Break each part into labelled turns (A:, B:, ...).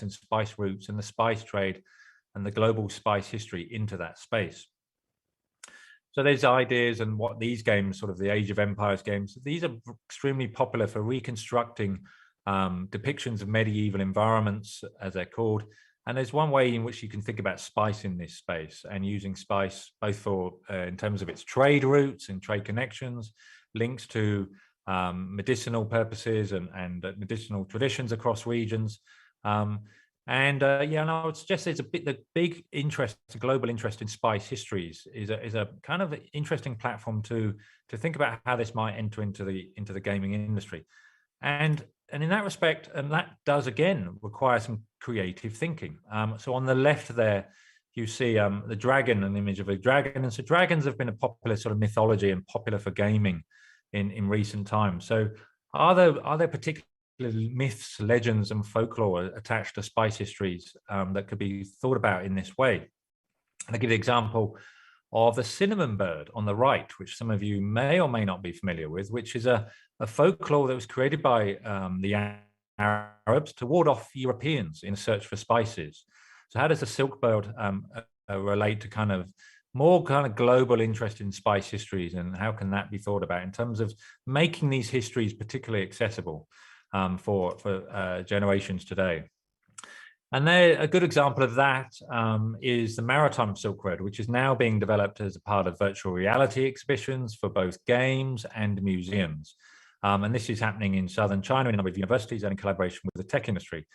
A: and spice routes and the spice trade and the global spice history into that space. So there's ideas, and what these games, sort of the Age of Empires games, these are extremely popular for reconstructing depictions of medieval environments, as they're called. And there's one way in which you can think about spice in this space, and using spice both for in terms of its trade routes and trade connections, links to medicinal purposes and medicinal traditions across regions. And I would suggest there's the big interest, global interest in spice histories is a kind of interesting platform to think about how this might enter into the gaming industry. And in that respect, and that does again require some creative thinking. So on the left there, you see the dragon, an image of a dragon. And so dragons have been a popular sort of mythology and popular for gaming in recent times. So are there particular myths, legends, and folklore attached to spice histories that could be thought about in this way? And I give the example of the cinnamon bird on the right, which some of you may or may not be familiar with, which is a folklore that was created by the Arabs to ward off Europeans in search for spices. So how does the silk bird relate to more global interest in spice histories, and how can that be thought about in terms of making these histories particularly accessible for generations today? And a good example of that is the Maritime Silk Road, which is now being developed as a part of virtual reality exhibitions for both games and museums. And this is happening in southern China in a number of universities and in collaboration with the tech industry.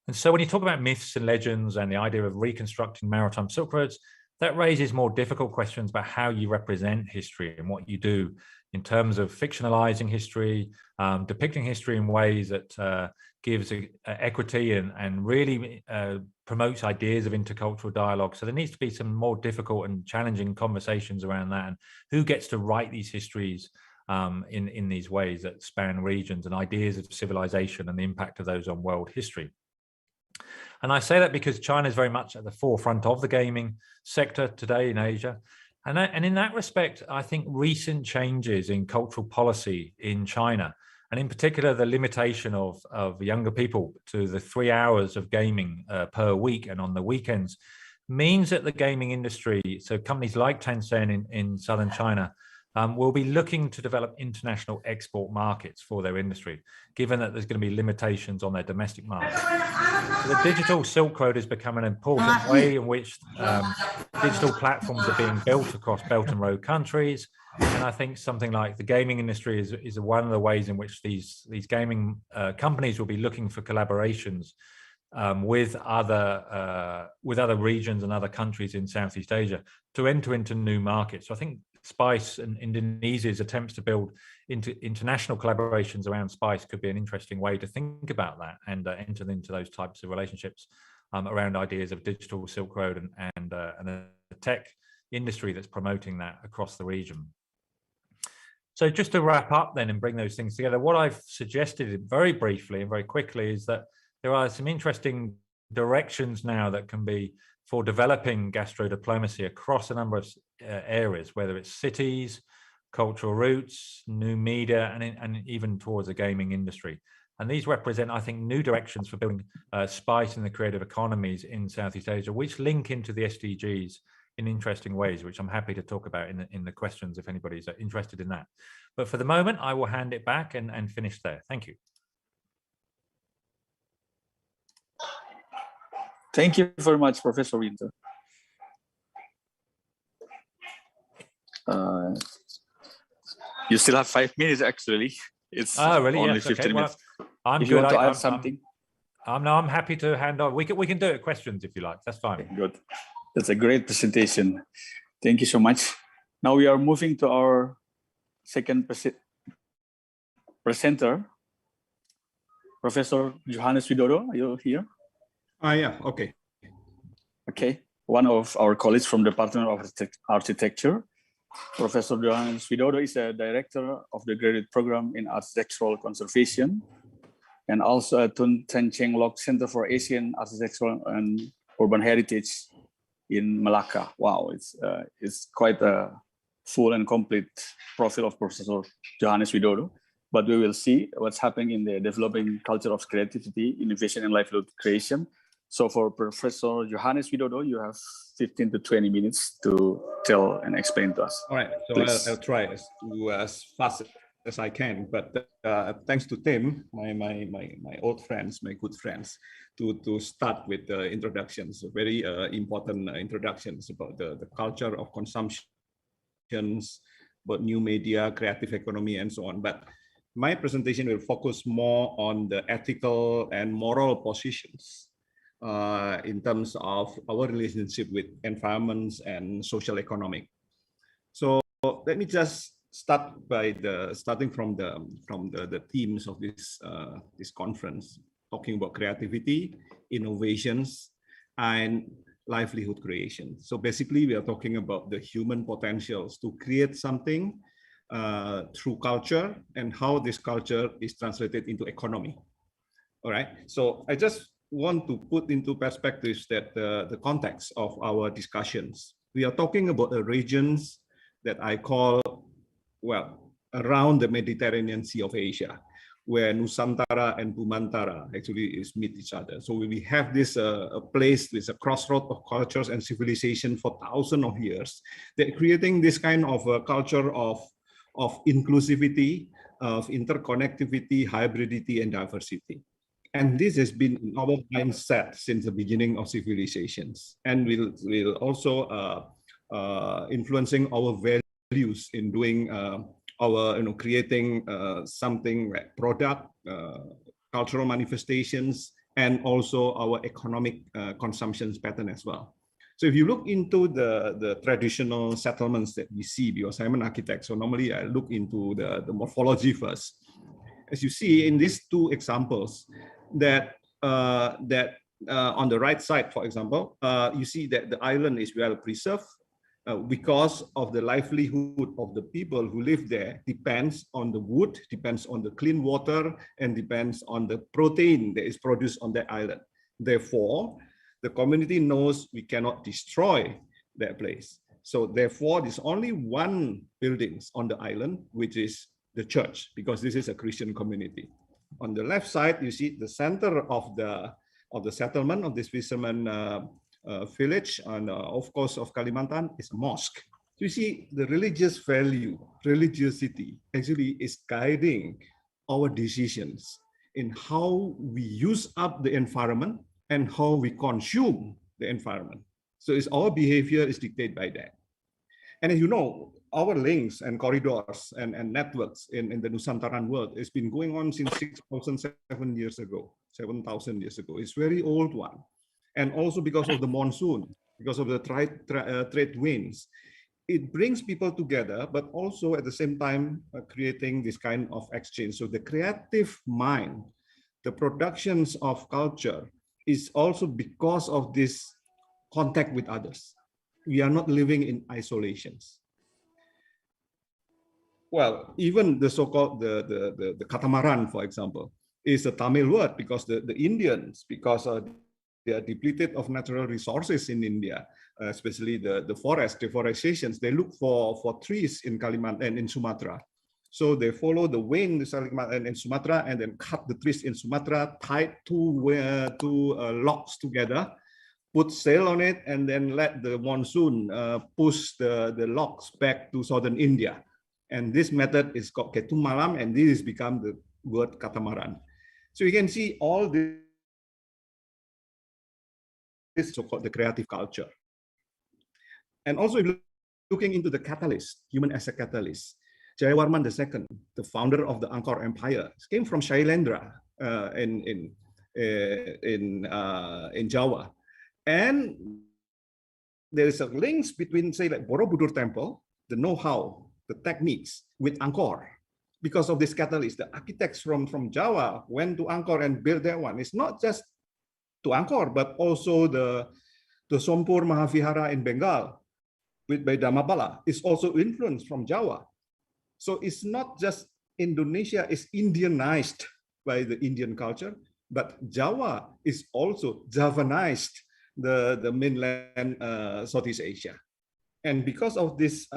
A: And so when you talk about myths and legends and the idea of reconstructing maritime silk roads, that raises more difficult questions about how you represent history and what you do in terms of fictionalizing history, depicting history in ways that gives equity and really promotes ideas of intercultural dialogue. So there needs to be some more difficult and challenging conversations around that, and who gets to write these histories in these ways that span regions, and ideas of civilization and the impact of those on world history. And I say that because China is very much at the forefront of the gaming sector today in Asia. And in that respect, I think recent changes in cultural policy in China, and in particular the limitation of younger people to the 3 hours of gaming per week and on the weekends, means that the gaming industry, so companies like Tencent in southern China, will be looking to develop international export markets for their industry, given that there's going to be limitations on their domestic market. So the digital Silk Road has become an important way in which digital platforms are being built across Belt and Road countries. And I think something like the gaming industry is one of the ways in which these gaming companies will be looking for collaborations with other regions and other countries in Southeast Asia to enter into new markets. So I think spice and Indonesia's attempts to build international collaborations around spice could be an interesting way to think about that and enter into those types of relationships around ideas of digital Silk Road and the tech industry that's promoting that across the region. So just to wrap up then and bring those things together, what I've suggested very briefly and very quickly is that there are some interesting directions now that can be for developing gastro-diplomacy across a number of areas, whether it's cities, cultural routes, new media, and even towards the gaming industry. And these represent, I think, new directions for building spice in the creative economies in Southeast Asia, which link into the SDGs in interesting ways, which I'm happy to talk about in the questions if anybody's interested in that. But for the moment, I will hand it back and finish there. Thank you.
B: Thank you very much, Professor Winter. You still have 5 minutes, actually. It's
A: really?
B: only
A: yes.
B: 15
A: okay.
B: minutes.
A: Well, I'm
B: if
A: good.
B: you want to add something.
A: No, I'm happy to hand on. We can do it questions if you like. That's fine.
B: Okay, good. That's a great presentation. Thank you so much. Now we are moving to our second presenter, Professor Johannes Widodo. Are you here?
C: Yeah, okay.
B: Okay, one of our colleagues from the Department of Architecture. Professor Johannes Widodo is a director of the graduate program in architectural conservation and also at Tun Tan Cheng Lok Center for Asian Architectural and Urban Heritage in Malacca. Wow, it's quite a full and complete profile of Professor Johannes Widodo. But we will see what's happening in the developing culture of creativity, innovation, and livelihood creation So for Professor Johannes Widodo, you have 15 to 20 minutes to tell and explain to us.
C: All right, so I'll try as fast as I can, but thanks to Tim, my old friends, my good friends, to start with the introductions, very important introductions about the culture of consumption, about new media, creative economy, and so on. But my presentation will focus more on the ethical and moral positions in terms of our relationship with environments and social economic. So let me just start by starting from the themes of this conference, talking about creativity, innovations, and livelihood creation. So basically, we are talking about the human potentials to create something through culture and how this culture is translated into economy. All right. So I just want to put into perspectives that the context of our discussions. We are talking about the regions that I call, well, around the Mediterranean Sea of Asia, where Nusantara and Lumenta actually meet each other. So we have this a place, this a crossroad of cultures and civilization for thousands of years. They're creating this kind of a culture of inclusivity, of interconnectivity, hybridity, and diversity. And this has been in our mindset since the beginning of civilizations, and will also influencing our values in doing our, creating something like product, cultural manifestations, and also our economic consumption pattern as well. So if you look into the traditional settlements that we see, because I'm an architect, so normally I look into the morphology first. As you see in these two examples, that on the right side, for example, you see that the island is well preserved because of the livelihood of the people who live there depends on the wood, depends on the clean water, and depends on the protein that is produced on that island. Therefore, the community knows we cannot destroy that place. So therefore, there's only one building on the island, which is the church, because this is a Christian community. On the left side, you see the center of the settlement of this fisherman village, and of course of Kalimantan is a mosque. So you see the religious value, religiosity actually is guiding our decisions in how we use up the environment and how we consume the environment. So it's our behavior is dictated by that. And as you know, our links and corridors and networks in the Nusantaran world has been going on since 7,000 years ago. It's very old one. And also because of the monsoon, because of the trade winds, it brings people together, but also at the same time creating this kind of exchange. So the creative mind, the productions of culture is also because of this contact with others. We are not living in isolations. Well, even the so-called the catamaran, for example, is a Tamil word because the Indians, because they are depleted of natural resources in India, especially the forest deforestations. They look for trees in Kalimantan and in Sumatra. So they follow the wind in Sumatra and then cut the trees in Sumatra, tied two logs together, put sail on it, and then let the monsoon push the logs back to southern India. And this method is called ketum malam, and this has become the word catamaran. So you can see all this so-called the creative culture. And also looking into the catalyst, human as a catalyst. Jayavarman II, the founder of the Angkor Empire, came from Shailendra in Jawa. And there is a link between, say, like Borobudur Temple, the know-how, the techniques with Angkor. Because of this catalyst, the architects from Jawa went to Angkor and built that one. It's not just to Angkor, but also the Sompur Mahavihara in Bengal by Dhamapala is also influenced from Jawa. So it's not just Indonesia is Indianized by the Indian culture, but Jawa is also Javanized the mainland Southeast Asia. And because of this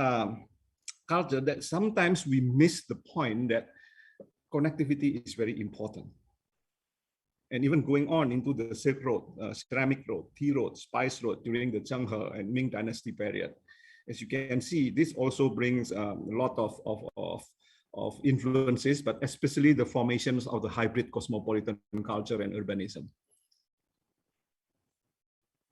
C: culture, that sometimes we miss the point that connectivity is very important. and even going on into the Silk Road, Ceramic Road, Tea Road, Spice Road during the Zheng He and Ming Dynasty period. As you can see, this also brings a lot of influences, but especially the formations of the hybrid cosmopolitan culture and urbanism.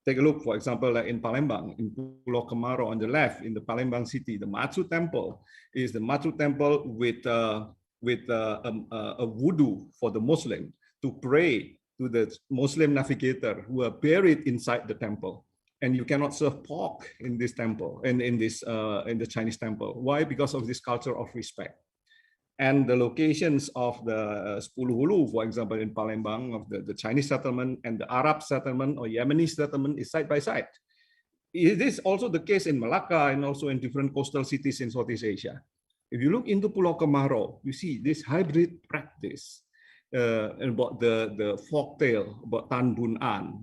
C: Take a look, for example, like in Palembang, in Pulau Kemarau on the left, in the Palembang city, the Matsu Temple is the Matsu Temple with a wudu for the Muslim to pray to the Muslim navigator who are buried inside the temple. And you cannot serve pork in this temple and in the Chinese temple. Why? Because of this culture of respect. And the locations of the 10 Hulu, for example, in Palembang, of the Chinese settlement and the Arab settlement or Yemeni settlement is side by side. It is also the case in Malacca and also in different coastal cities in Southeast Asia. If you look into Pulau Kemarau, you see this hybrid practice about the folk tale about Tan Bun An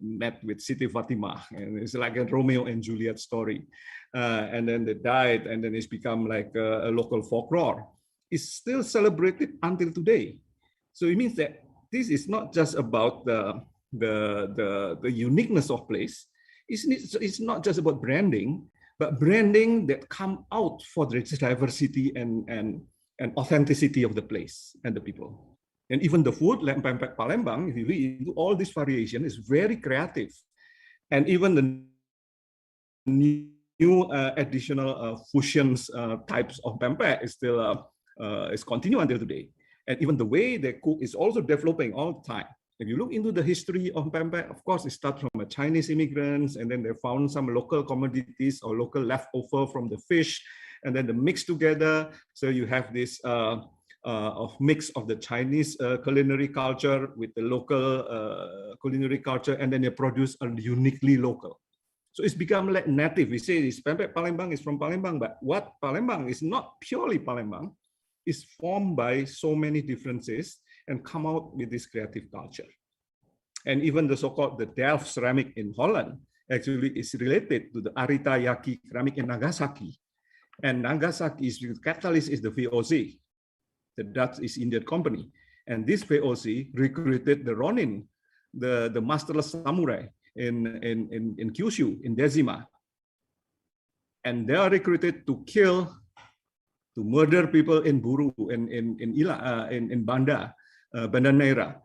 C: met with Siti Fatimah, and it's like a Romeo and Juliet story. And then they died, and then it's become like a local folklore. It's still celebrated until today. So it means that this is not just about the uniqueness of place. It's not just about branding, but branding that come out for the diversity and authenticity of the place and the people. And even the food, like Pempek Palembang, if you read into all this variation, is very creative. And even the new additional fusions types of Pempek is still is continue until today. And even the way they cook is also developing all the time. If you look into the history of Pempek, of course, it starts from Chinese immigrants, and then they found some local commodities or local leftover from the fish, and then they mix together. So you have this mix of the Chinese culinary culture with the local culinary culture, and then they produce a uniquely local. So it's become like native. We say this Pempek Palembang is from Palembang, but what Palembang is not purely Palembang, is formed by so many differences and come out with this creative culture. And even the so-called the Delft ceramic in Holland actually is related to the Arita Yaki ceramic in Nagasaki. And Nagasaki is the catalyst is the VOC, the Dutch East Indian Company. And this VOC recruited the Ronin, the masterless samurai in Kyushu, in Dezima. And they are recruited to kill, to murder people in Buru, in Banda Neira,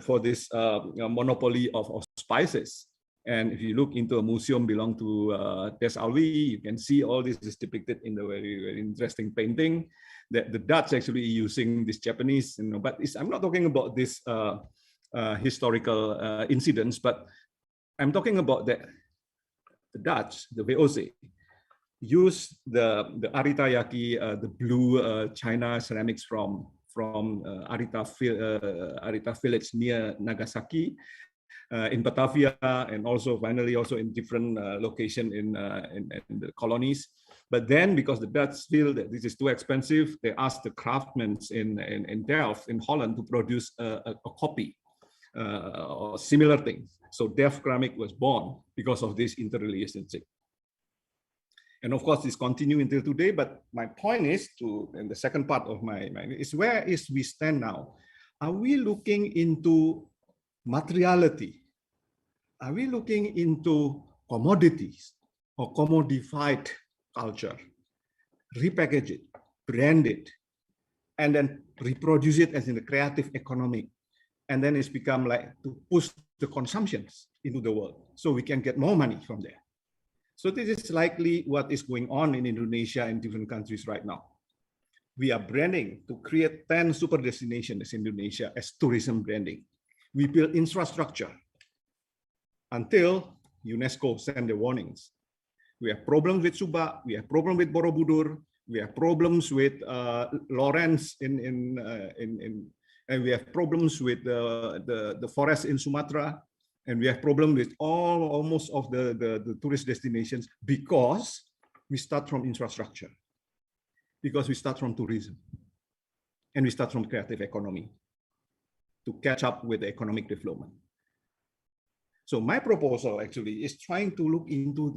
C: for this monopoly of spices. And if you look into a museum belong to Des Alwi, you can see all this is depicted in the very, very interesting painting that the Dutch actually using this Japanese, but I'm not talking about this historical incidents, but I'm talking about that the Dutch, the VOC, use the Arita Yaki, the blue China ceramics from Arita village near Nagasaki, in Batavia, and also finally also in different location in the colonies. But then, because the Dutch feel that this is too expensive, they asked the craftsmen in Delft, in Holland, to produce a copy or similar things. So Delft ceramic was born because of this interrelationship. And of course, this continues until today. But my point is in the second part of my is where is we stand now? Are we looking into materiality? Are we looking into commodities or commodified culture? Repackage it, brand it, and then reproduce it as in the creative economy. And then it's become like to push the consumptions into the world so we can get more money from there. So this is likely what is going on in Indonesia and different countries right now. We are branding to create 10 super destinations in Indonesia as tourism branding. We build infrastructure until UNESCO send the warnings. We have problems with Subak, we have problems with Borobudur, we have problems with Lawrence and we have problems with the forest in Sumatra. And we have problems with almost of the tourist destinations because we start from infrastructure, because we start from tourism, and we start from creative economy to catch up with the economic development. So my proposal actually is trying to look into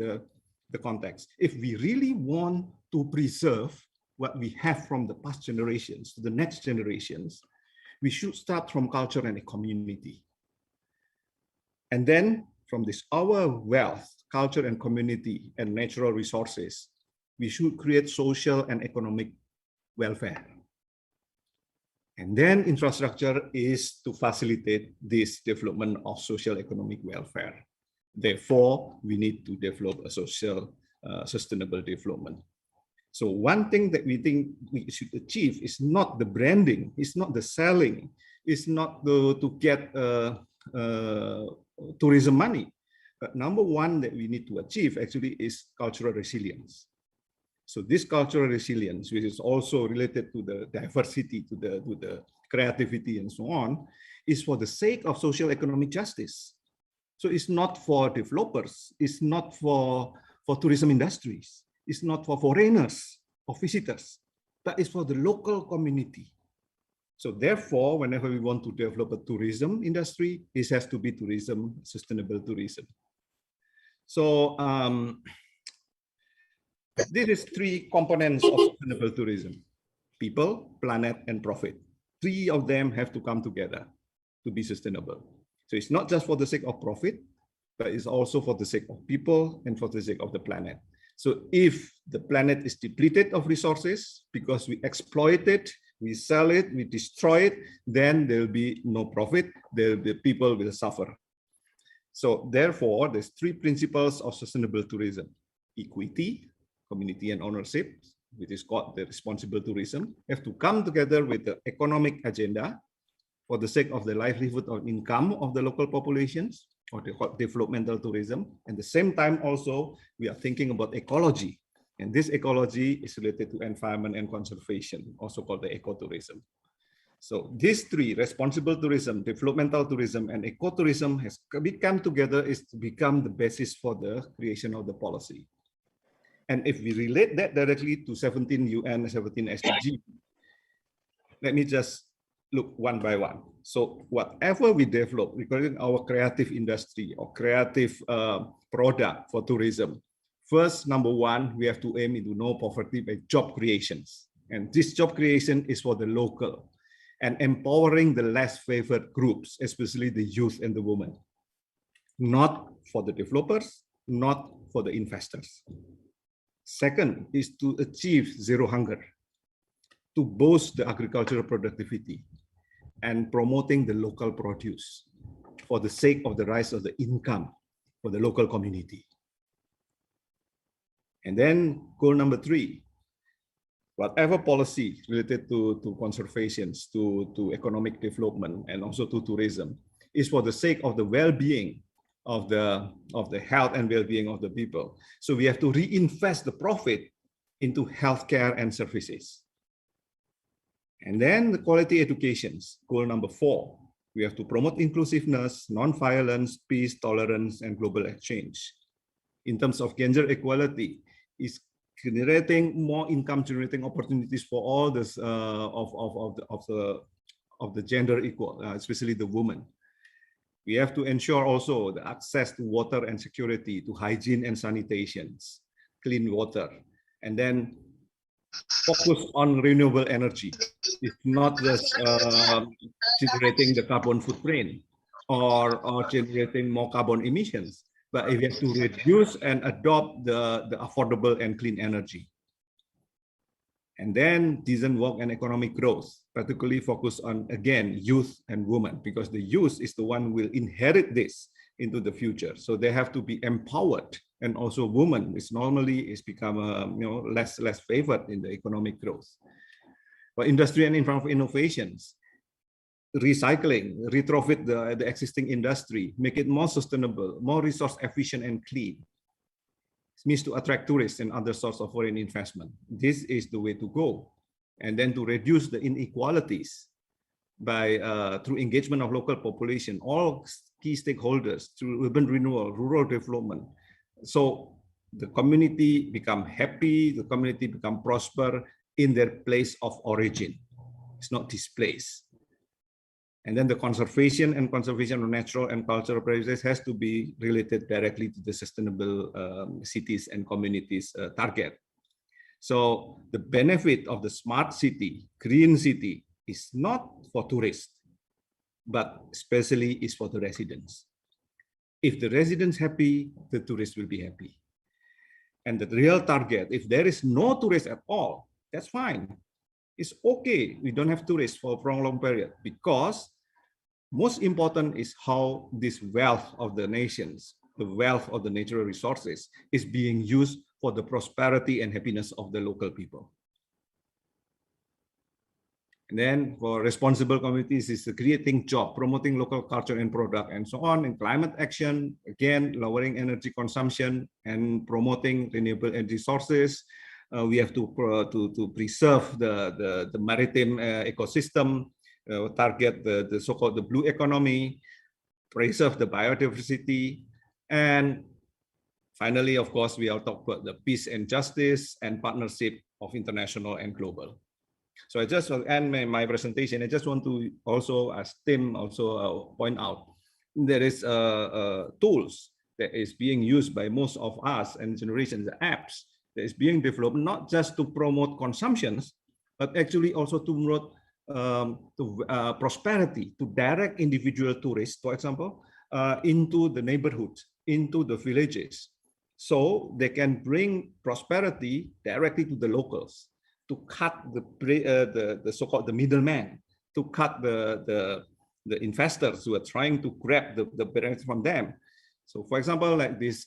C: the context. If we really want to preserve what we have from the past generations to the next generations, we should start from culture and a community. And then from this, our wealth, culture and community and natural resources, we should create social and economic welfare. And then infrastructure is to facilitate this development of social economic welfare. Therefore, we need to develop a social sustainable development. So one thing that we think we should achieve is not the branding, it's not the selling, it's not to get tourism money. But number one that we need to achieve actually is cultural resilience. So this cultural resilience, which is also related to the diversity, to the creativity and so on, is for the sake of social economic justice. So it's not for developers, it's not for tourism industries, it's not for foreigners or visitors, but it's for the local community. So therefore, whenever we want to develop a tourism industry, it has to be tourism, sustainable tourism. So this is three components of sustainable tourism: people, planet, and profit. Three of them have to come together to be sustainable. So it's not just for the sake of profit, but it's also for the sake of people and for the sake of the planet. So if the planet is depleted of resources because we exploit it, we sell it, we destroy it, then there will be no profit, the people will suffer. So therefore, there's three principles of sustainable tourism: equity, community and ownership, which is called the responsible tourism, have to come together with the economic agenda for the sake of the livelihood or income of the local populations, or the developmental tourism. At the same time also, we are thinking about ecology. And this ecology is related to environment and conservation, also called the ecotourism. So these three, responsible tourism, developmental tourism, and ecotourism, has come together is to become the basis for the creation of the policy. And if we relate that directly to 17 UN, 17 SDG, let me just look one by one. So whatever we develop regarding our creative industry or creative product for tourism, first, number one, we have to aim into no poverty by job creations. And this job creation is for the local and empowering the less favored groups, especially the youth and the women, not for the developers, not for the investors. Second is to achieve zero hunger, to boost the agricultural productivity and promoting the local produce for the sake of the rise of the income for the local community. And then goal number three, whatever policy related to conservation, to economic development, and also to tourism, is for the sake of the well-being of the health and well-being of the people. So we have to reinvest the profit into healthcare and services. And then the quality educations, goal number 4. We have to promote inclusiveness, non-violence, peace, tolerance, and global exchange. In terms of gender equality, is generating more income generating opportunities for all this of the gender equal, especially the women. We have to ensure also the access to water and security, to hygiene and sanitations, clean water, and then focus on renewable energy. It's not just generating the carbon footprint or generating more carbon emissions, but we have to reduce and adopt the affordable and clean energy. And then decent work and economic growth, particularly focus on, again, youth and women, because the youth is the one who will inherit this into the future. So they have to be empowered. And also women, which normally is become less favored in the economic growth. For industry and innovations, recycling, retrofit the existing industry, make it more sustainable, more resource efficient and clean. It means to attract tourists and other sources of foreign investment. This is the way to go. And then to reduce the inequalities by through engagement of local population, all key stakeholders, through urban renewal, rural development. So the community become happy, the community become prosper in their place of origin. It's not displaced. And then the conservation of natural and cultural practices has to be related directly to the sustainable cities and communities target. So the benefit of the smart city, green city, is not for tourists, but especially is for the residents. If the residents happy, the tourists will be happy. And the real target, if there is no tourists at all, that's fine. It's okay. We don't have tourists for a prolonged period, because most important is how this wealth of the nations, the wealth of the natural resources, is being used for the prosperity and happiness of the local people. And then for responsible communities is creating job, promoting local culture and product, and so on. And climate action, again, lowering energy consumption and promoting renewable energy sources. We have to preserve the maritime ecosystem, target the so-called the blue economy, preserve the biodiversity, and finally, of course, we are talking about the peace and justice and partnership of international and global. So I just will end my presentation. I just want to also, as Tim also point out, there is tools that is being used by most of us and generations, the apps that is being developed not just to promote consumptions, but actually also to promote prosperity, to direct individual tourists, for example, into the neighborhoods, into the villages, so they can bring prosperity directly to the locals, to cut the so-called the middleman, to cut the investors who are trying to grab the benefits from them. So, for example, like this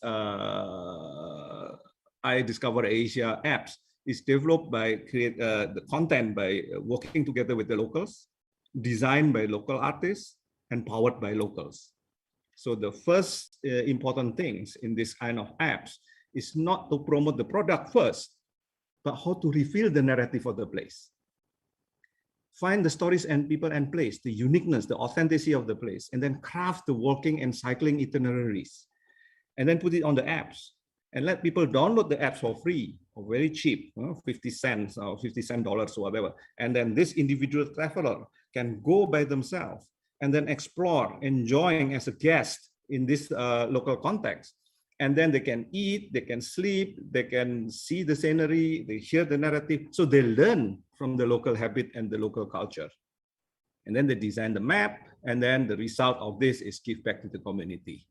C: I Discover Asia apps is developed by the content by working together with the locals, designed by local artists, and powered by locals. So the first important things in this kind of apps is not to promote the product first, but how to reveal the narrative of the place. Find the stories and people and place, the uniqueness, the authenticity of the place, and then craft the walking and cycling itineraries, and then put it on the apps, and let people download the apps for free or very cheap, 50 cents or $50 or whatever. And then this individual traveler can go by themselves and then explore, enjoying as a guest in this local context. And then they can eat, they can sleep, they can see the scenery, they hear the narrative. So they learn from the local habit and the local culture. And then they design the map, and then the result of this is give back to the community.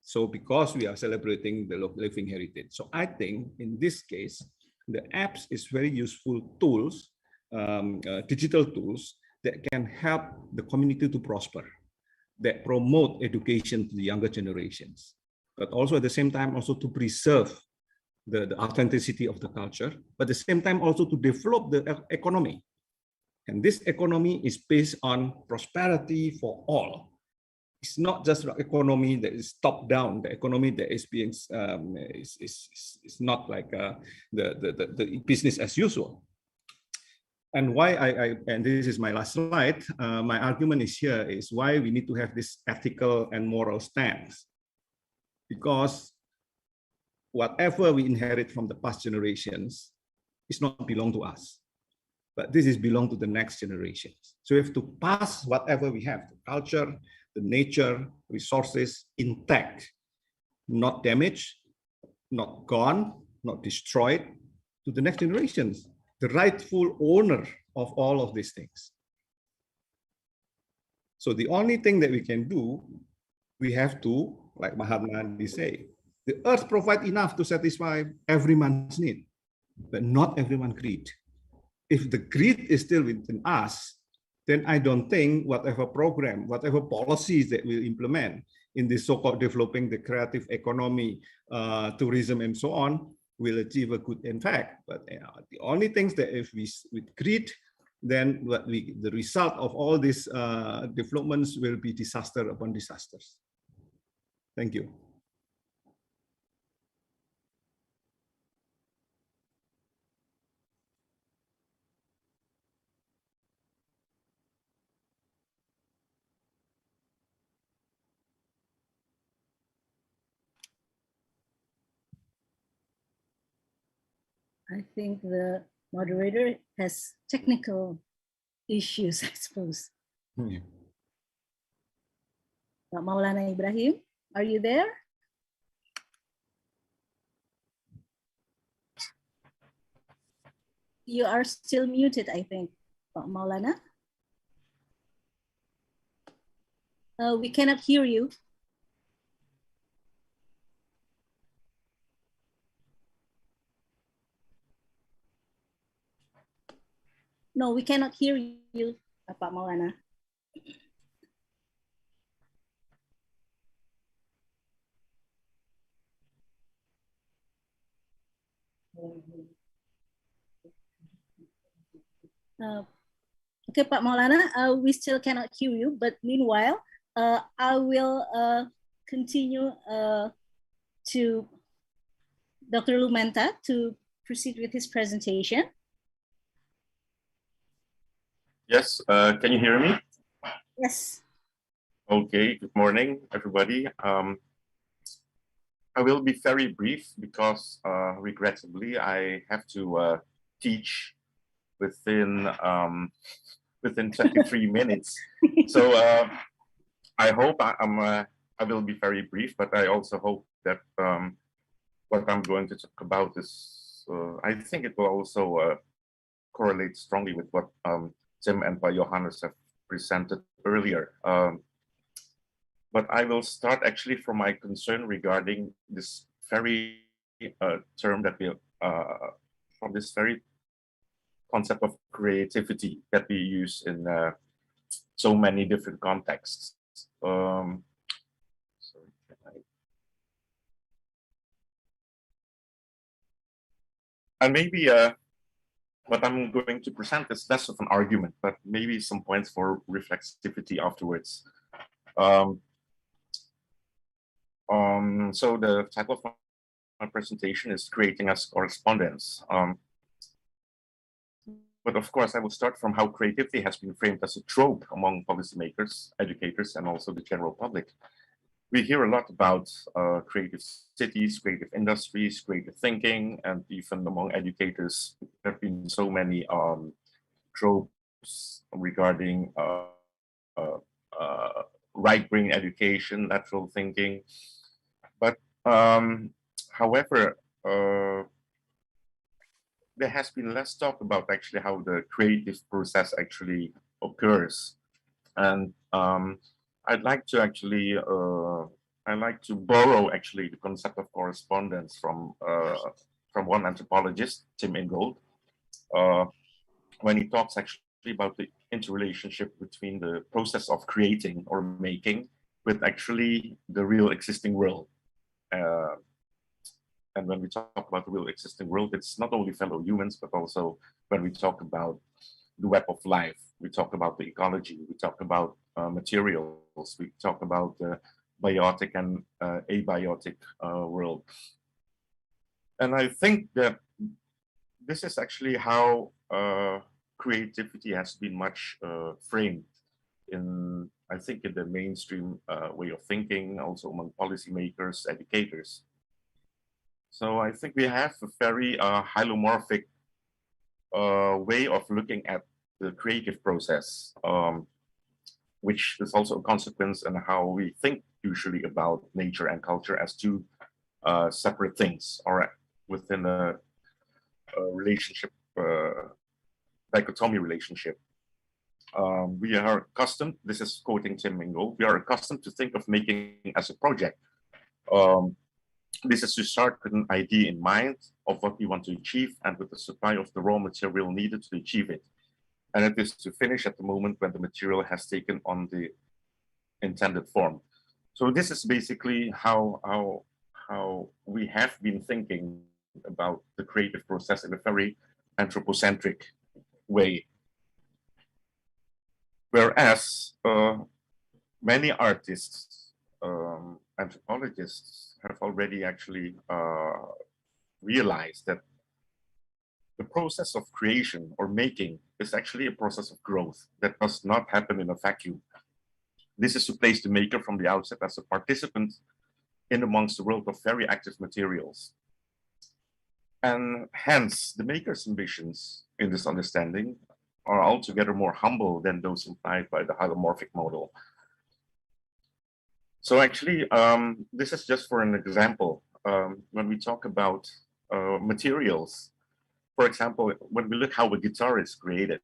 C: So because we are celebrating the local living heritage. So I think in this case, the apps is very useful tools, digital tools that can help the community to prosper, that promote education to the younger generations, but also at the same time also to preserve the authenticity of the culture, but at the same time also to develop the economy. And this economy is based on prosperity for all. It's not just an economy that is top down. The economy that is being is not like the business as usual. And why and this is my last slide. My argument is here is why we need to have this ethical and moral stance, because whatever we inherit from the past generations is not belong to us, but this is belong to the next generations. So we have to pass whatever we have, the culture, the nature, resources intact, not damaged, not gone, not destroyed, to the next generations, the rightful owner of all of these things. So the only thing that we can do, we have to, like Mahatma Gandhi say, the earth provides enough to satisfy everyone's need, but not everyone greed. If the greed is still within us, then I don't think whatever program, whatever policies that we'll implement in this so-called developing the creative economy, tourism, and so on, will achieve a good impact. But the only things that if we with greed, then the result of all these developments will be disaster upon disasters. Thank you.
D: I think the moderator has technical issues, I suppose.
C: Yeah.
D: Maulana Ibrahim, are you there? You are still muted, I think. Pak Maulana? We cannot hear you. No, we cannot hear you, Pak Maulana. Okay, Pak Maulana, we still cannot hear you, but meanwhile, I will continue to Dr. Lumenta to proceed with his presentation.
E: Yes, can you hear me?
D: Yes.
E: Okay, good morning, everybody. I will be very brief because regrettably I have to teach within 23 minutes. So I hope I will be very brief, but I also hope that what I'm going to talk about is, I think it will also correlate strongly with what Tim and Johannes have presented earlier. But I will start actually from my concern regarding this very term that we, from this very concept of creativity that we use in so many different contexts. Sorry, and maybe what I'm going to present is less of an argument, but maybe some points for reflexivity afterwards. So the title of my presentation is Creating as Correspondence. But of course, I will start from how creativity has been framed as a trope among policymakers, educators, and also the general public. We hear a lot about creative cities, creative industries, creative thinking, and even among educators, there have been so many tropes regarding right-brain education, lateral thinking. But however, there has been less talk about actually how the creative process actually occurs. And I'd like to actually, I'd like to borrow actually the concept of correspondence from one anthropologist, Tim Ingold, when he talks actually about the interrelationship between the process of creating or making with actually the real existing world. And when we talk about the real existing world, it's not only fellow humans, but also when we talk about the web of life, we talk about the ecology, we talk about materials, we talk about the biotic and abiotic world. And I think that this is actually how creativity has been much framed in, I think, in the mainstream way of thinking, also among policymakers, educators. So I think we have a very hylomorphic way of looking at the creative process, which is also a consequence in how we think usually about nature and culture as two separate things, or within a relationship, dichotomy relationship. We are accustomed, this is quoting Tim Ingold, we are accustomed to think of making as a project. This is to start with an idea in mind of what we want to achieve and with the supply of the raw material needed to achieve it. And it is to finish at the moment when the material has taken on the intended form. So this is basically how we have been thinking about the creative process in a very anthropocentric way. Whereas many artists, anthropologists have already actually realized that the process of creation or making is actually a process of growth that does not happen in a vacuum. This is to place the maker from the outset as a participant in amongst the world of very active materials. And hence, the maker's ambitions in this understanding are altogether more humble than those implied by the hylomorphic model. So actually, this is just for an example. When we talk about materials, for example, when we look how a guitar is created,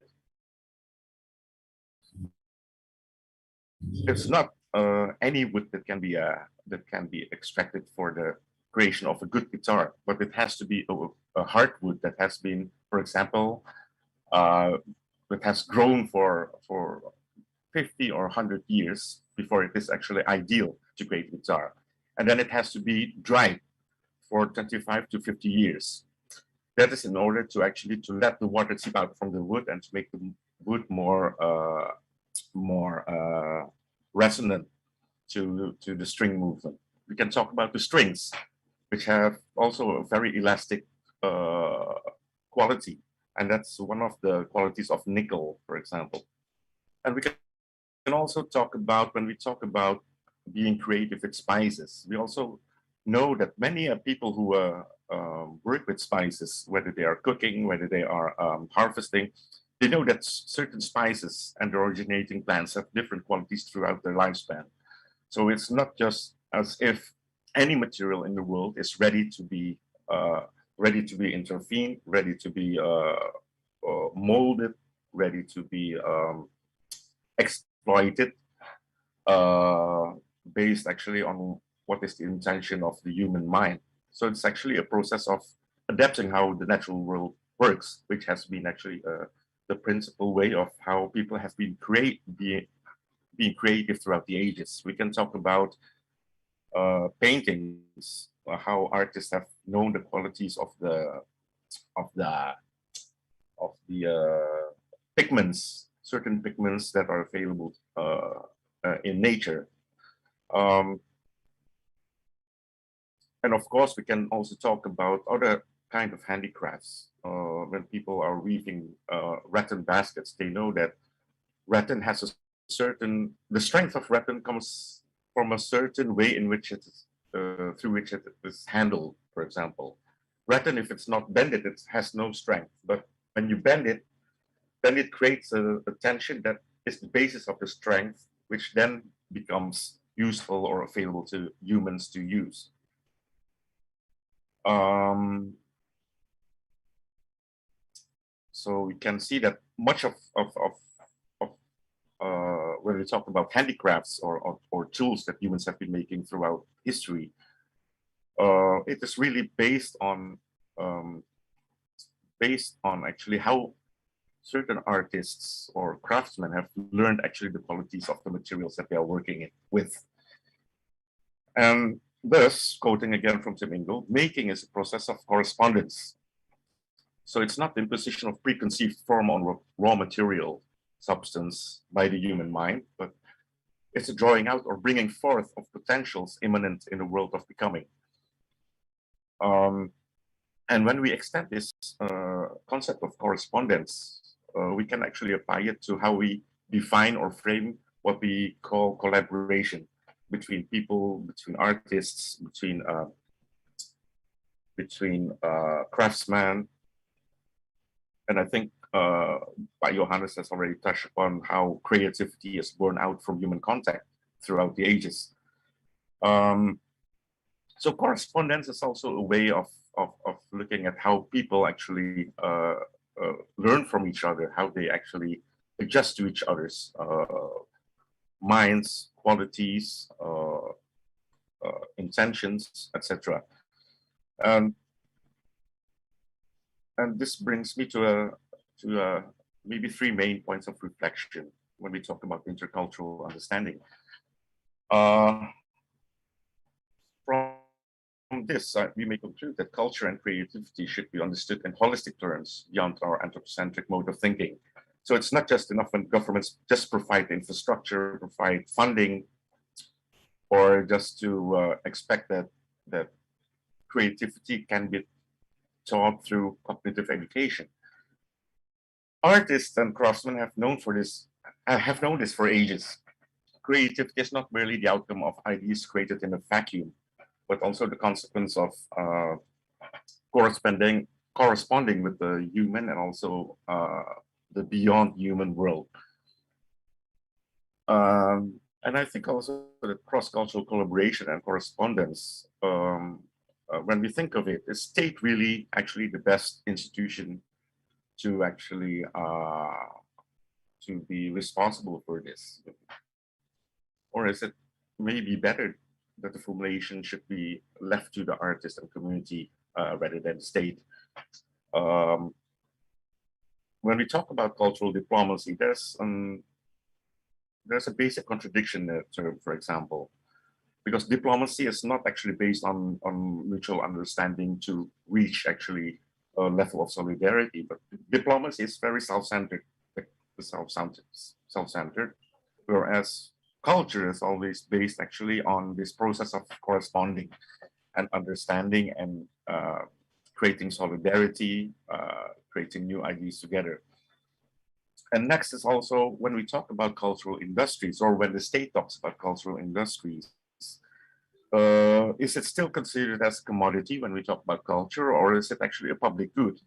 E: it's not any wood that can be extracted for the creation of a good guitar, but it has to be a hardwood that has been, for example, that has grown for 50 or 100 years before it is actually ideal to create guitar. And then it has to be dried for 25 to 50 years. That is in order to actually to let the water seep out from the wood and to make the wood more resonant to the string movement. We can talk about the strings, which have also a very elastic quality, and that's one of the qualities of nickel, for example. And we can also talk about, when we talk about being creative with spices, we also know that many people who work with spices, whether they are cooking, whether they are harvesting, they know that certain spices and the originating plants have different qualities throughout their lifespan. So it's not just as if any material in the world is ready to be intervened, ready to be molded, ready to be exploited, based actually on what is the intention of the human mind. So it's actually a process of adapting how the natural world works, which has been actually the principal way of how people have been being creative throughout the ages. We can talk about paintings, how artists have known the qualities of the pigments, certain pigments that are available in nature. And of course, we can also talk about other kind of handicrafts. When people are weaving rattan baskets, they know that rattan has a certain, the strength of rattan comes from a certain way in which it is, through which it is handled, for example. Rattan, if it's not bended, it has no strength. But when you bend it, then it creates a tension that is the basis of the strength, which then becomes useful or available to humans to use. So we can see that much of when we talk about handicrafts or tools that humans have been making throughout history, it is really based on actually how certain artists or craftsmen have learned actually the qualities of the materials that they are working with. And thus, quoting again from Tim Ingold, making is a process of correspondence. So it's not the imposition of preconceived form on raw material substance by the human mind, but it's a drawing out or bringing forth of potentials immanent in the world of becoming. And when we extend this concept of correspondence, we can actually apply it to how we define or frame what we call collaboration between people, between artists, between craftsmen. And I think Johannes has already touched upon how creativity is born out from human contact throughout the ages. So correspondence is also a way of looking at how people actually learn from each other, how they actually adjust to each other's minds, qualities, intentions, etc. And this brings me to maybe three main points of reflection when we talk about intercultural understanding. From this, we may conclude that culture and creativity should be understood in holistic terms beyond our anthropocentric mode of thinking. So it's not just enough when governments just provide infrastructure, provide funding, or just to expect that creativity can be taught through cognitive education. Artists and craftsmen have known this for ages. Creativity is not merely the outcome of ideas created in a vacuum, but also the consequence of corresponding with the human and also the beyond human world. And I think also that cross-cultural collaboration and correspondence, when we think of it, is state really actually the best institution to actually to be responsible for this. or is it maybe better that the formulation should be left to the artist and community rather than the state? When we talk about cultural diplomacy, there's a basic contradiction in the term, for example, because diplomacy is not actually based on mutual understanding to reach actually a level of solidarity, but diplomacy is very self-centered, whereas culture is always based actually on this process of corresponding and understanding and creating solidarity, creating new ideas together. And next is also when we talk about cultural industries, or when the state talks about cultural industries, is it still considered as a commodity when we talk about culture, or is it actually a public good?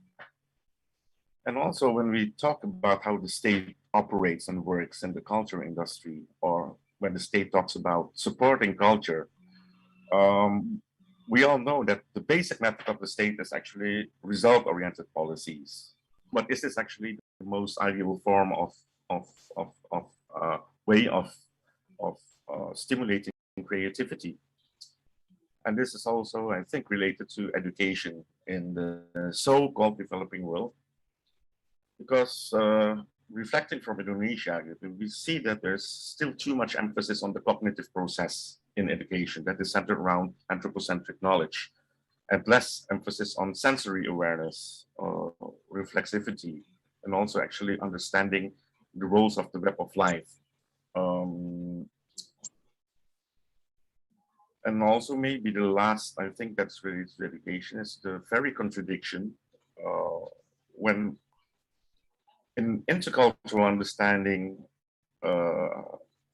E: And also when we talk about how the state operates and works in the culture industry, or when the state talks about supporting culture, we all know that the basic method of the state is actually result-oriented policies. But is this actually the most ideal form of way of stimulating creativity? And this is also, I think, related to education in the so-called developing world, because reflecting from Indonesia, we see that there's still too much emphasis on the cognitive process in education that is centered around anthropocentric knowledge, and less emphasis on sensory awareness, reflexivity, and also actually understanding the roles of the web of life. And also maybe the last, I think that's related to education, is the very contradiction when in intercultural understanding,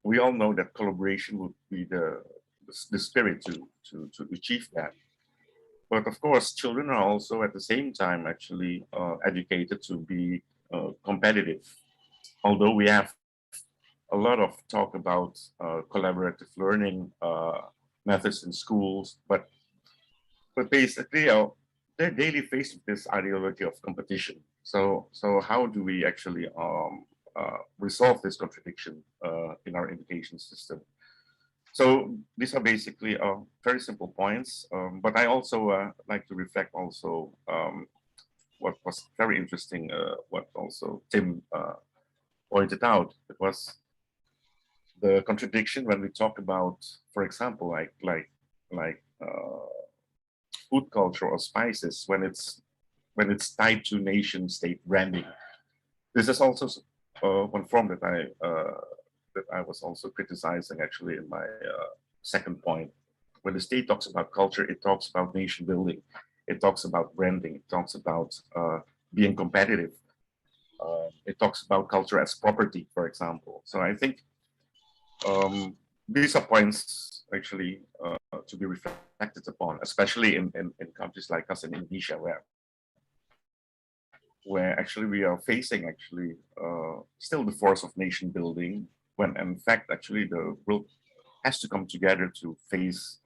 E: we all know that collaboration would be the spirit to achieve that. But of course, children are also at the same time actually educated to be competitive. Although we have a lot of talk about collaborative learning methods in schools, but basically they're daily faced with this ideology of competition. So how do we actually resolve this contradiction in our education system? So these are basically very simple points, but I also like to reflect also what was very interesting, what also Tim pointed out. It was the contradiction when we talk about, for example, like food culture or spices, when it's tied to nation state branding. This is also one form that I was also criticizing actually in my second point. When the state talks about culture, it talks about nation building, it talks about branding, it talks about being competitive, it talks about culture as property, for example. So I think these are points actually to be reflected upon, especially in countries like us in Indonesia, where actually we are facing actually still the force of nation building, when in fact actually the world has to come together to face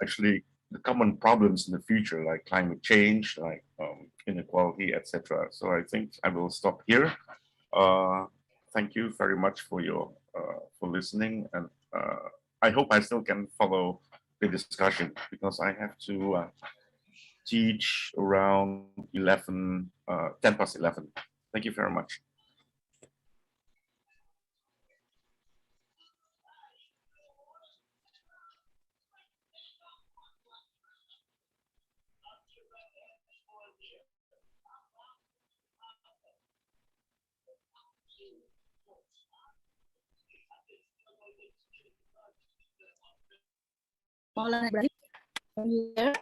E: actually the common problems in the future, like climate change, like inequality, etc. So I think I will stop here. Thank you very much for listening, and I hope I still can follow the discussion, because I have to teach around 10 past 11. Thank you very much.
D: Maulana Ibrahim, are you there?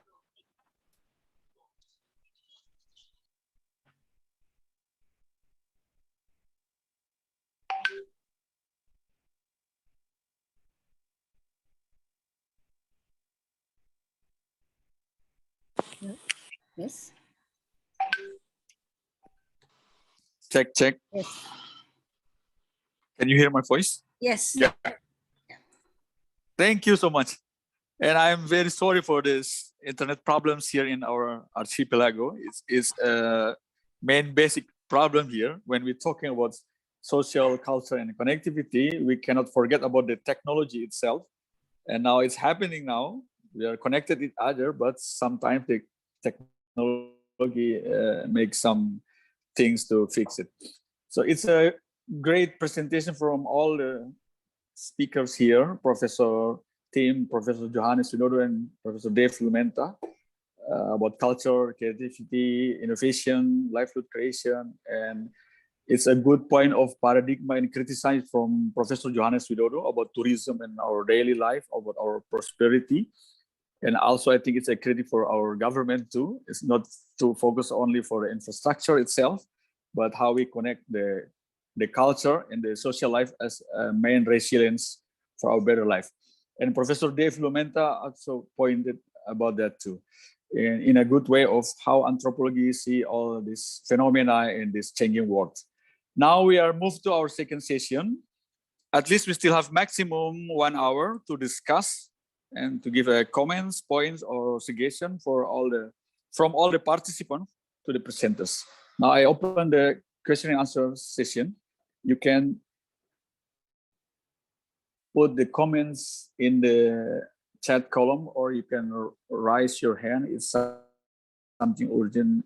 D: Yes.
B: Check.
D: Yes.
B: Can you hear my voice?
D: Yes.
E: Yeah.
B: Thank you so much. And I'm very sorry for this internet problems here in our archipelago. It's a main basic problem here when we're talking about social, culture, and connectivity, we cannot forget about the technology itself. And now it's happening now. We are connected with each other, but sometimes the technology makes some things to fix it. So it's a great presentation from all the speakers here, Professor Tim, Professor Johannes Widodo, and Professor Dave Lumenta, about culture, creativity, innovation, livelihood creation. And it's a good point of paradigm and criticize from Professor Johannes Widodo about tourism and our daily life, about our prosperity. And also, I think it's a critique for our government too. It's not to focus only for the infrastructure itself, but how we connect the culture and the social life as a main resilience for our better life. And Professor Dave Lumenta also pointed about that too, in a good way of how anthropology see all these phenomena in this changing world. Now we are moved to our second session. At least we still have maximum 1 hour to discuss and to give comments, points, or suggestion for from all the participants to the presenters. Now I open the question and answer session. You can put the comments in the chat column, or you can raise your hand. It's something urgent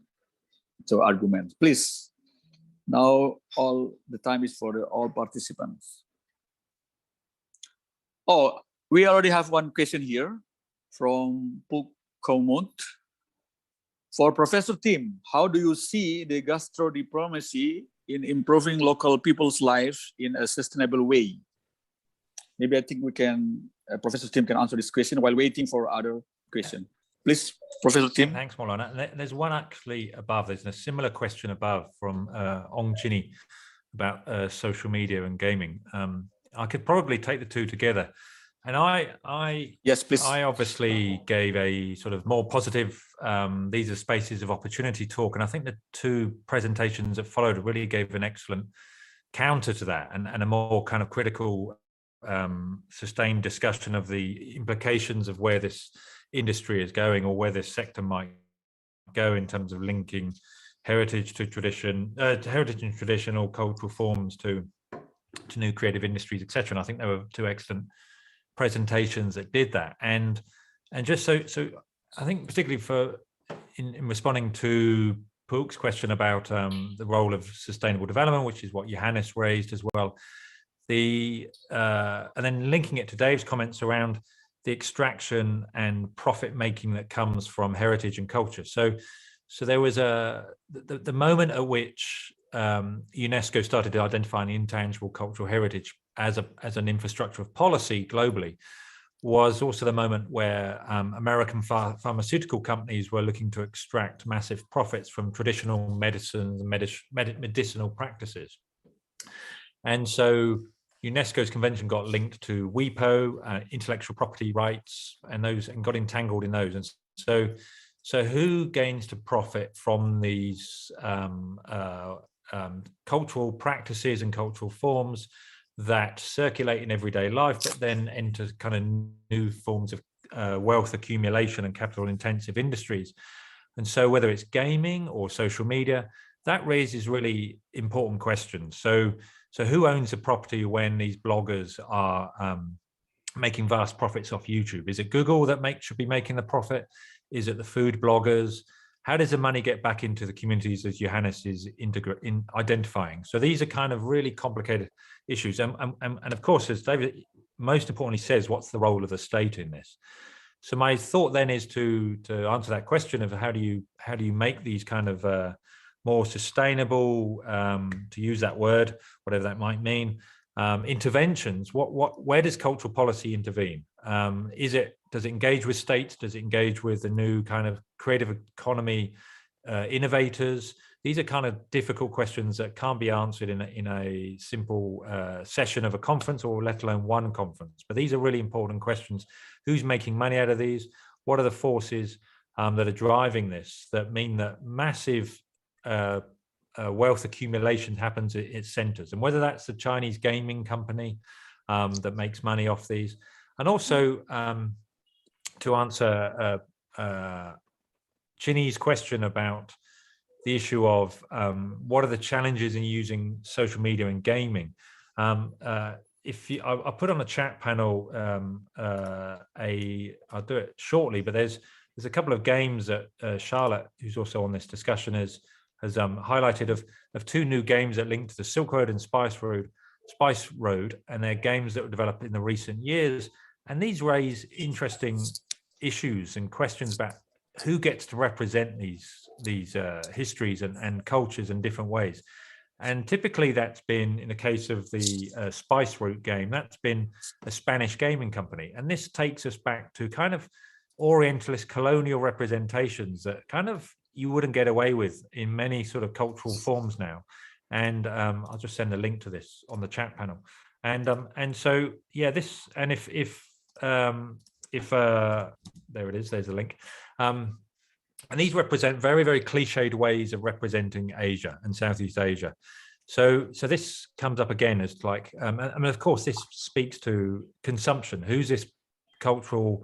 B: to argument. Please. Now all the time is for all participants. Oh, we already have one question here from Puk Komut. For Professor Tim, how do you see the gastro diplomacy in improving local people's lives in a sustainable way? Maybe I think we can, Professor Tim can answer this question while waiting for other question. Please, Professor Tim.
A: Thanks, Maulana. There's one actually above. There's a similar question above from Ong Chini about social media and gaming. I could probably take the two together. And
B: yes, please.
A: I obviously gave a sort of more positive, these are spaces of opportunity talk. And I think the two presentations that followed really gave an excellent counter to that and a more kind of critical, sustained discussion of the implications of where this industry is going or where this sector might go in terms of linking heritage to tradition, heritage and traditional cultural forms to new creative industries, etc. And I think there were two excellent presentations that did that. And just so I think particularly for in responding to Puk's question about the role of sustainable development, which is what Johannes raised as well, and then linking it to Dave's comments around the extraction and profit making that comes from heritage and culture. So there was the moment at which UNESCO started identifying intangible cultural heritage as an infrastructure of policy globally was also the moment where American pharmaceutical companies were looking to extract massive profits from traditional medicines and medicinal practices. And so UNESCO's convention got linked to WIPO, intellectual property rights, and got entangled in those. And so who gains to profit from these cultural practices and cultural forms that circulate in everyday life, but then enter kind of new forms of wealth accumulation and capital intensive industries? And so whether it's gaming or social media, that raises really important questions. So who owns the property when these bloggers are making vast profits off YouTube? Is it Google that should be making the profit? Is it the food bloggers? How does the money get back into the communities as Johannes is identifying? So these are kind of really complicated issues. And of course, as David most importantly says, what's the role of the state in this? So my thought then is to answer that question of how do you make these kind of more sustainable, to use that word, whatever that might mean, interventions. Where does cultural policy intervene? Does it engage with states? Does it engage with the new kind of creative economy innovators? These are kind of difficult questions that can't be answered in a simple session of a conference, or let alone one conference. But these are really important questions. Who's making money out of these? What are the forces that are driving this, that mean that massive wealth accumulation happens at its centers? And whether that's the Chinese gaming company that makes money off these. And also to answer Chini's question about the issue of what are the challenges in using social media and gaming. I'll put on a chat panel I'll do it shortly, but there's a couple of games that Charlotte, who's also on this discussion, has highlighted of two new games that link to the Silk Road and Spice Road, and they're games that were developed in the recent years. And these raise interesting issues and questions about who gets to represent these histories and cultures in different ways. And typically that's been, in the case of the Spice Route game, that's been a Spanish gaming company. And this takes us back to kind of Orientalist colonial representations that kind of you wouldn't get away with in many sort of cultural forms now. And I'll just send a link to this on the chat panel. And so, yeah, this, and if there it is, there's a link. And these represent very, very cliched ways of representing Asia and Southeast Asia. So this comes up again as like, I mean, of course, this speaks to consumption. Who's this cultural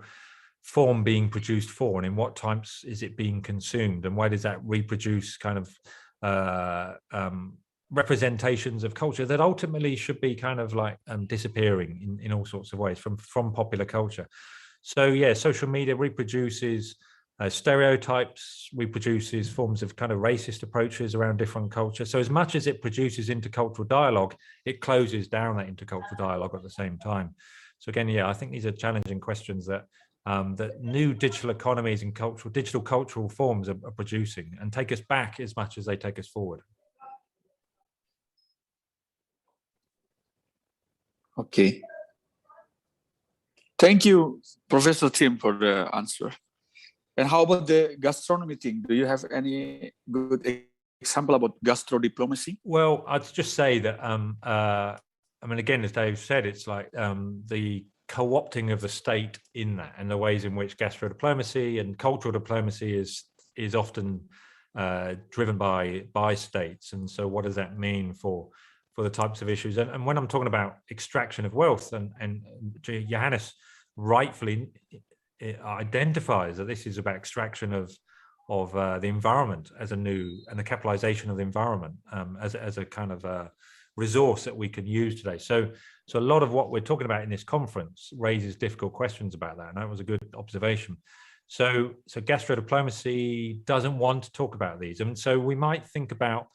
A: form being produced for, and in what types is it being consumed, and why does that reproduce kind of representations of culture that ultimately should be kind of like disappearing in all sorts of ways from popular culture. So yeah, social media reproduces stereotypes, reproduces forms of kind of racist approaches around different cultures. So as much as it produces intercultural dialogue, it closes down that intercultural dialogue at the same time. So again, yeah, I think these are challenging questions that that new digital economies and digital cultural forms are producing, and take us back as much as they take us forward.
B: Okay. Thank you, Professor Tim, for the answer. And how about the gastronomy thing? Do you have any good example about gastro diplomacy?
A: Well, I'd just say that, I mean, again, as Dave said, it's like the co-opting of the state in that, and the ways in which gastro diplomacy and cultural diplomacy is often driven by states. And so what does that mean for the types of issues? And when I'm talking about extraction of wealth, and Johannes rightfully identifies that this is about extraction of the environment as and the capitalization of the environment as a kind of a resource that we can use today. So a lot of what we're talking about in this conference raises difficult questions about that, and that was a good observation. So gastro diplomacy doesn't want to talk about these, and so we might think about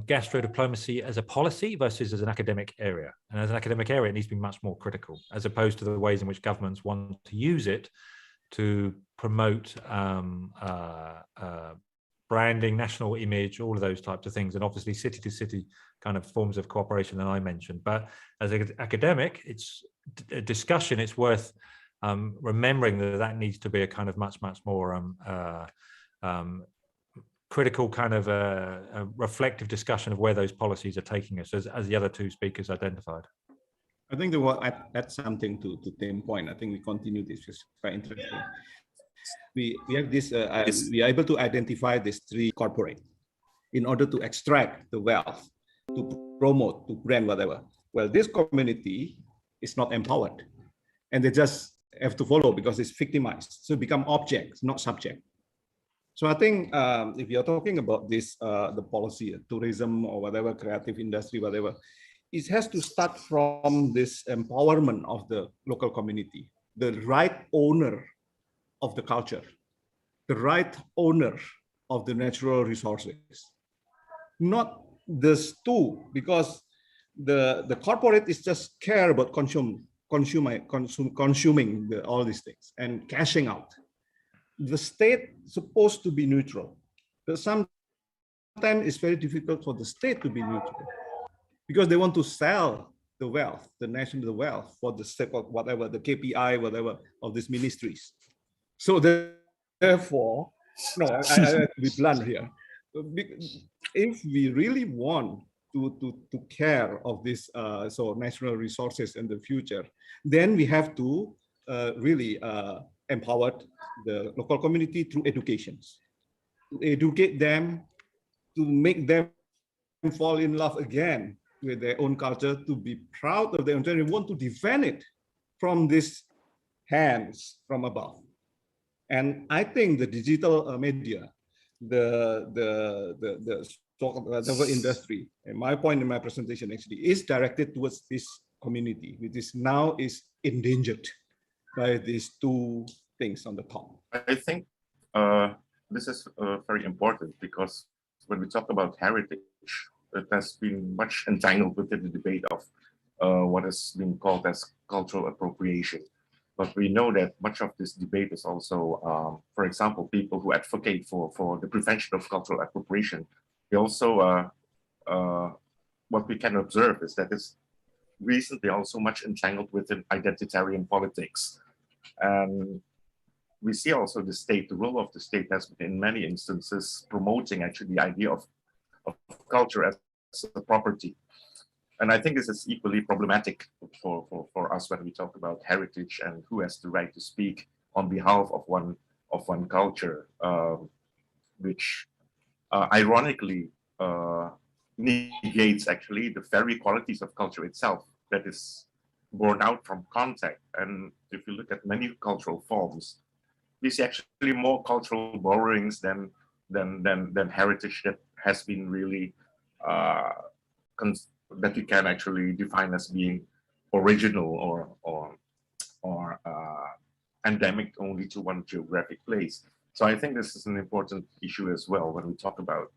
A: gastro diplomacy as a policy versus as an academic area. And as an academic area, it needs to be much more critical, as opposed to the ways in which governments want to use it to promote branding, national image, all of those types of things, and obviously city to city kind of forms of cooperation that I mentioned. But as an academic, it's a discussion. It's worth remembering that needs to be a kind of much more critical kind of a reflective discussion of where those policies are taking us, as the other two speakers identified.
C: I think that's something to Tim's point. I think we continue this, is quite interesting. We have this, we are able to identify these three corporate in order to extract the wealth, to promote, to brand, whatever. Well, this community is not empowered, and they just have to follow because it's victimized. So become objects, not subject. So I think if you're talking about this, the policy, tourism or whatever, creative industry, whatever, it has to start from this empowerment of the local community, the right owner of the culture, the right owner of the natural resources, not the two, because the corporate is just care about consuming all these things and cashing out. The state is supposed to be neutral, but sometimes it's very difficult for the state to be neutral because they want to sell the wealth, the national wealth, for the sake of whatever, the KPI, whatever, of these ministries. So therefore, no, I have to be blunt here. If we really want to care of this so national resources in the future, then we have to really empower the local community through educations, to educate them, to make them fall in love again with their own culture, to be proud of their own country, want to defend it from these hands from above. And I think the digital media, whatever industry. And my point in my presentation actually is directed towards this community, which is now is endangered by these two things on the top.
E: I think this is very important because when we talk about heritage, it has been much entangled within the debate of what has been called as cultural appropriation. But we know that much of this debate is also, for example, people who advocate for the prevention of cultural appropriation. They also, what we can observe is that it's recently also much entangled within identitarian politics. And we see also the state, the role of the state has been in many instances promoting actually the idea of culture as a property. And I think this is equally problematic for us when we talk about heritage and who has the right to speak on behalf of one culture, which ironically negates actually the very qualities of culture itself that is born out from contact. And if you look at many cultural forms, we see actually more cultural borrowings than heritage that has been really that you can actually define as being original or endemic only to one geographic place. So I think this is an important issue as well when we talk about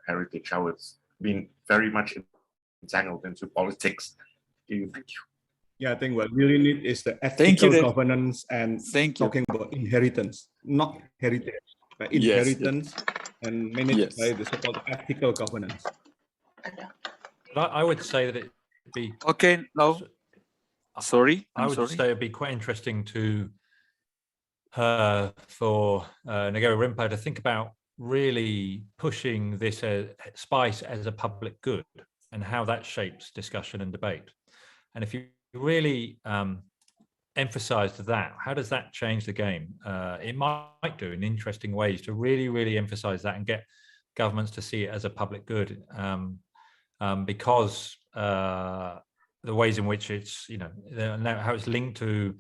E: heritage, how it's been very much entangled into politics. Thank you.
C: Yeah, I think what we really need is the ethical governance and talking about inheritance, not heritage, but inheritance and managed by the so-called ethical governance.
A: I would say that it'd be
F: okay. No, sorry.
A: I would say it'd be quite interesting to for Negeri Rempah to think about really pushing this spice as a public good and how that shapes discussion and debate. And if you really emphasized that, how does that change the game? It might do in interesting ways to really emphasize that and get governments to see it as a public good. Because the ways in which it's, how it's linked to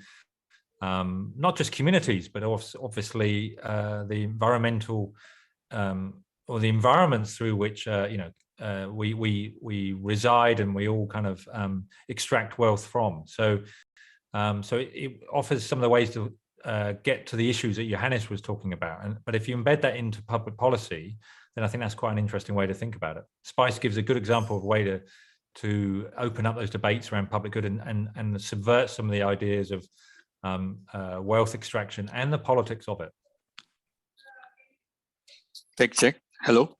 A: not just communities, but obviously the environmental or the environments through which we reside and we all kind of extract wealth from. So it offers some of the ways to get to the issues that Johannes was talking about. But if you embed that into public policy, then I think that's quite an interesting way to think about it. Spice gives a good example of a way to open up those debates around public good and subvert some of the ideas of wealth extraction and the politics of it.
F: Check. Hello.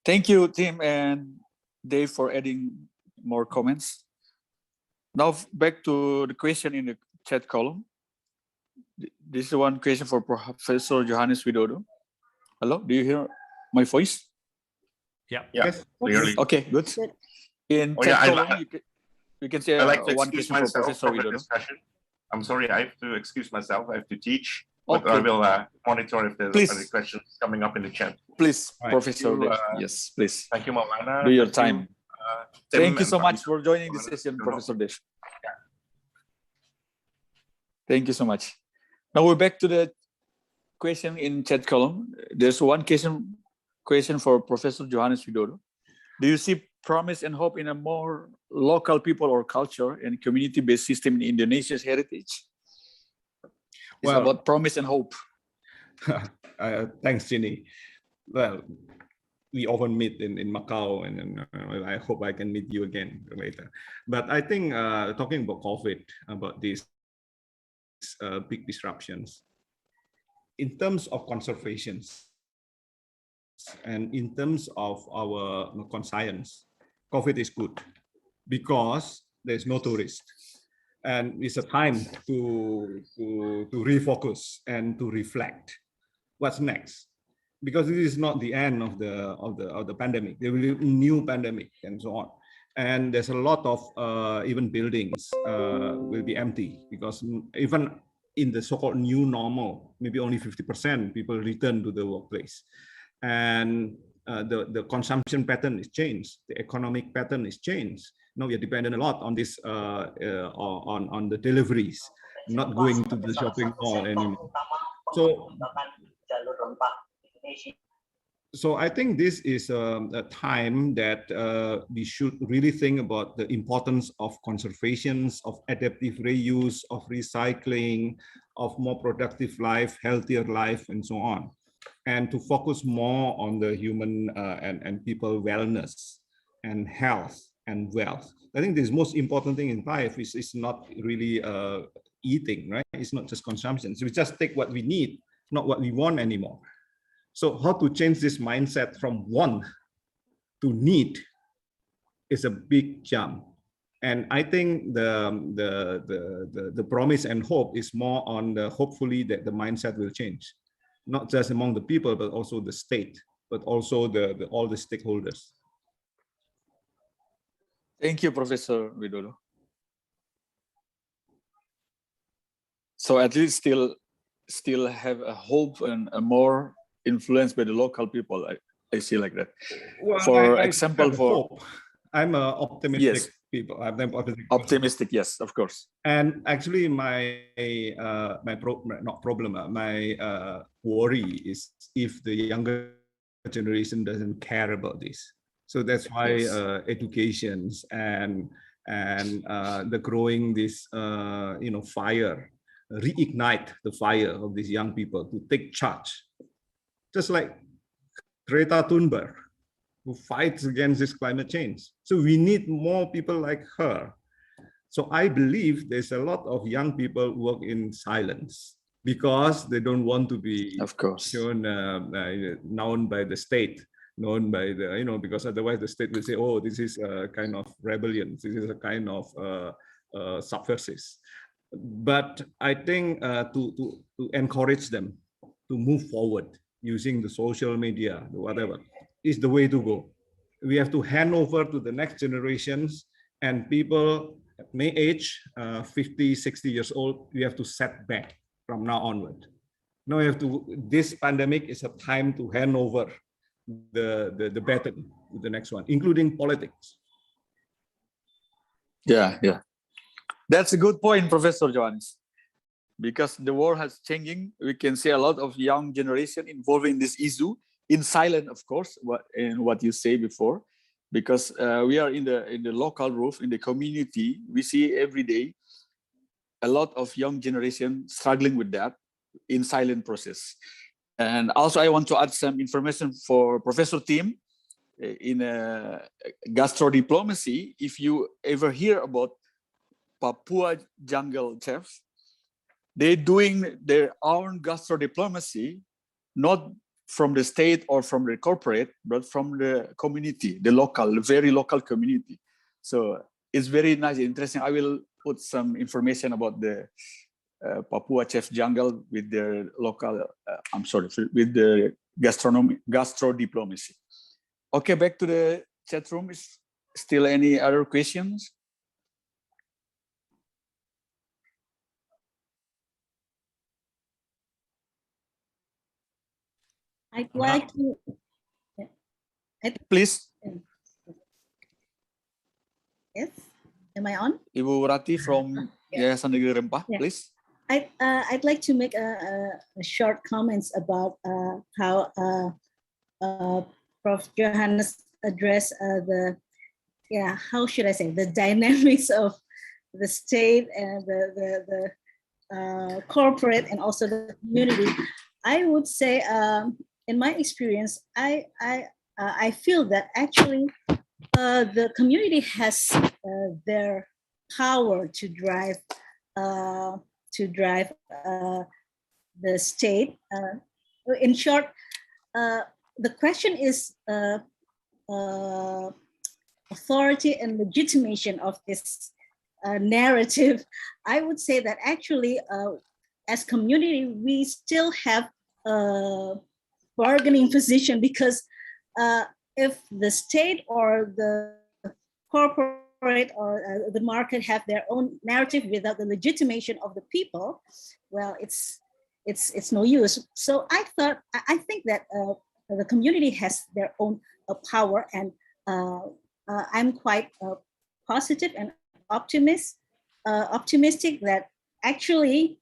F: Thank you, Tim and Dave, for adding more comments. Now back to the question in the chat column. This is one question for Professor Johannes Widodo. Hello, do you hear my voice?
E: Yeah. Yes, clearly.
F: Okay, good. In chat column, you can say one question for Professor Widodo.
E: I'm sorry, I have to excuse myself. I have to teach. But I will monitor if there's any questions coming up in the chat.
F: Please, Professor. Yes, please.
E: Thank you, Maulana.
F: Do your time. Thank you so much for joining this session, Professor Dev.
E: Yeah.
F: Thank you so much. Now we're back to the question in chat column. There's one question for Professor Johannes Widodo. Do you see promise and hope in a more local people or culture and community-based system in Indonesia's heritage? It's about promise and hope.
C: Thanks, Ginny. Well, we often meet in Macau, and I hope I can meet you again later. But I think talking about COVID, about these big disruptions, in terms of conservations and in terms of our conscience, COVID is good because there's no tourist. And it's a time to refocus and to reflect what's next, because this is not the end of the pandemic. There will be a new pandemic and so on. And there's a lot of even buildings will be empty, because even in the so-called new normal, maybe only 50% people return to the workplace, and the consumption pattern is changed, the economic pattern is changed. Now we are dependent a lot on this on the deliveries, not going to the shopping mall anymore. So
G: jalur rempah Indonesia.
C: So I think this is a time that we should really think about the importance of conservation, of adaptive reuse, of recycling, of more productive life, healthier life, and so on, and to focus more on the human and people wellness and health and wealth. I think the most important thing in life is not really eating, right? It's not just consumption. So we just take what we need, not what we want anymore. So how to change this mindset from want to need is a big jump. And I think the promise and hope is more on the hopefully that the mindset will change, not just among the people, but also the state, but also all the stakeholders.
F: Thank you, Professor Widodo. So at least still have a hope and a more influenced by the local people. I see like that.
C: Well,
F: for
C: I
F: example,
C: I'm an optimistic
F: yes.
C: people. I'm
F: optimistic, yes, of course.
C: And actually, my worry is if the younger generation doesn't care about this. So that's why
F: Yes.
C: educations and the growing this fire, reignite the fire of these young people to take charge. Just like Greta Thunberg, who fights against this climate change. So we need more people like her. So I believe there's a lot of young people who work in silence because they don't want to be,
F: of course,
C: shown, known by the state, known by the, because otherwise the state will say, oh, this is a kind of rebellion, this is a kind of subversive. But I think to encourage them to move forward using the social media, whatever, is the way to go. We have to hand over to the next generations, and people at my age, 50, 60 years old, we have to set back from now onward. Now we have to, this pandemic is a time to hand over the baton to the next one, including politics.
F: Yeah. That's a good point, Professor Johannes. Because the world has changing, we can see a lot of young generation involved in this issue, in silence, of course, what you say before, because we are in the local roof, in the community, we see every day a lot of young generation struggling with that in silent process. And also I want to add some information for Professor Tim in gastro diplomacy. If you ever hear about Papua jungle chefs, they're doing their own gastro diplomacy, not from the state or from the corporate, but from the community, the local, very local community. So it's very nice, interesting. I will put some information about the Papua chef jungle with their local, with the gastro diplomacy. Okay, back to the chat room. Is still any other questions?
D: I'd like to.
F: Please.
D: Yes, am I on?
F: Ibu Rati from Yayasan Negeri Rempah, please.
D: I'd like to make a short comments about how Prof. Johannes addressed how should I say, the dynamics of the state and the corporate and also the community. I would say, in my experience, I feel that actually the community has their power to drive the state. In short, the question is authority and legitimation of this narrative. I would say that actually, as community, we still have a bargaining position, because if the state or the corporate or the market have their own narrative without the legitimation of the people, well, it's no use. So I think that the community has their own power, and I'm quite positive and optimistic that actually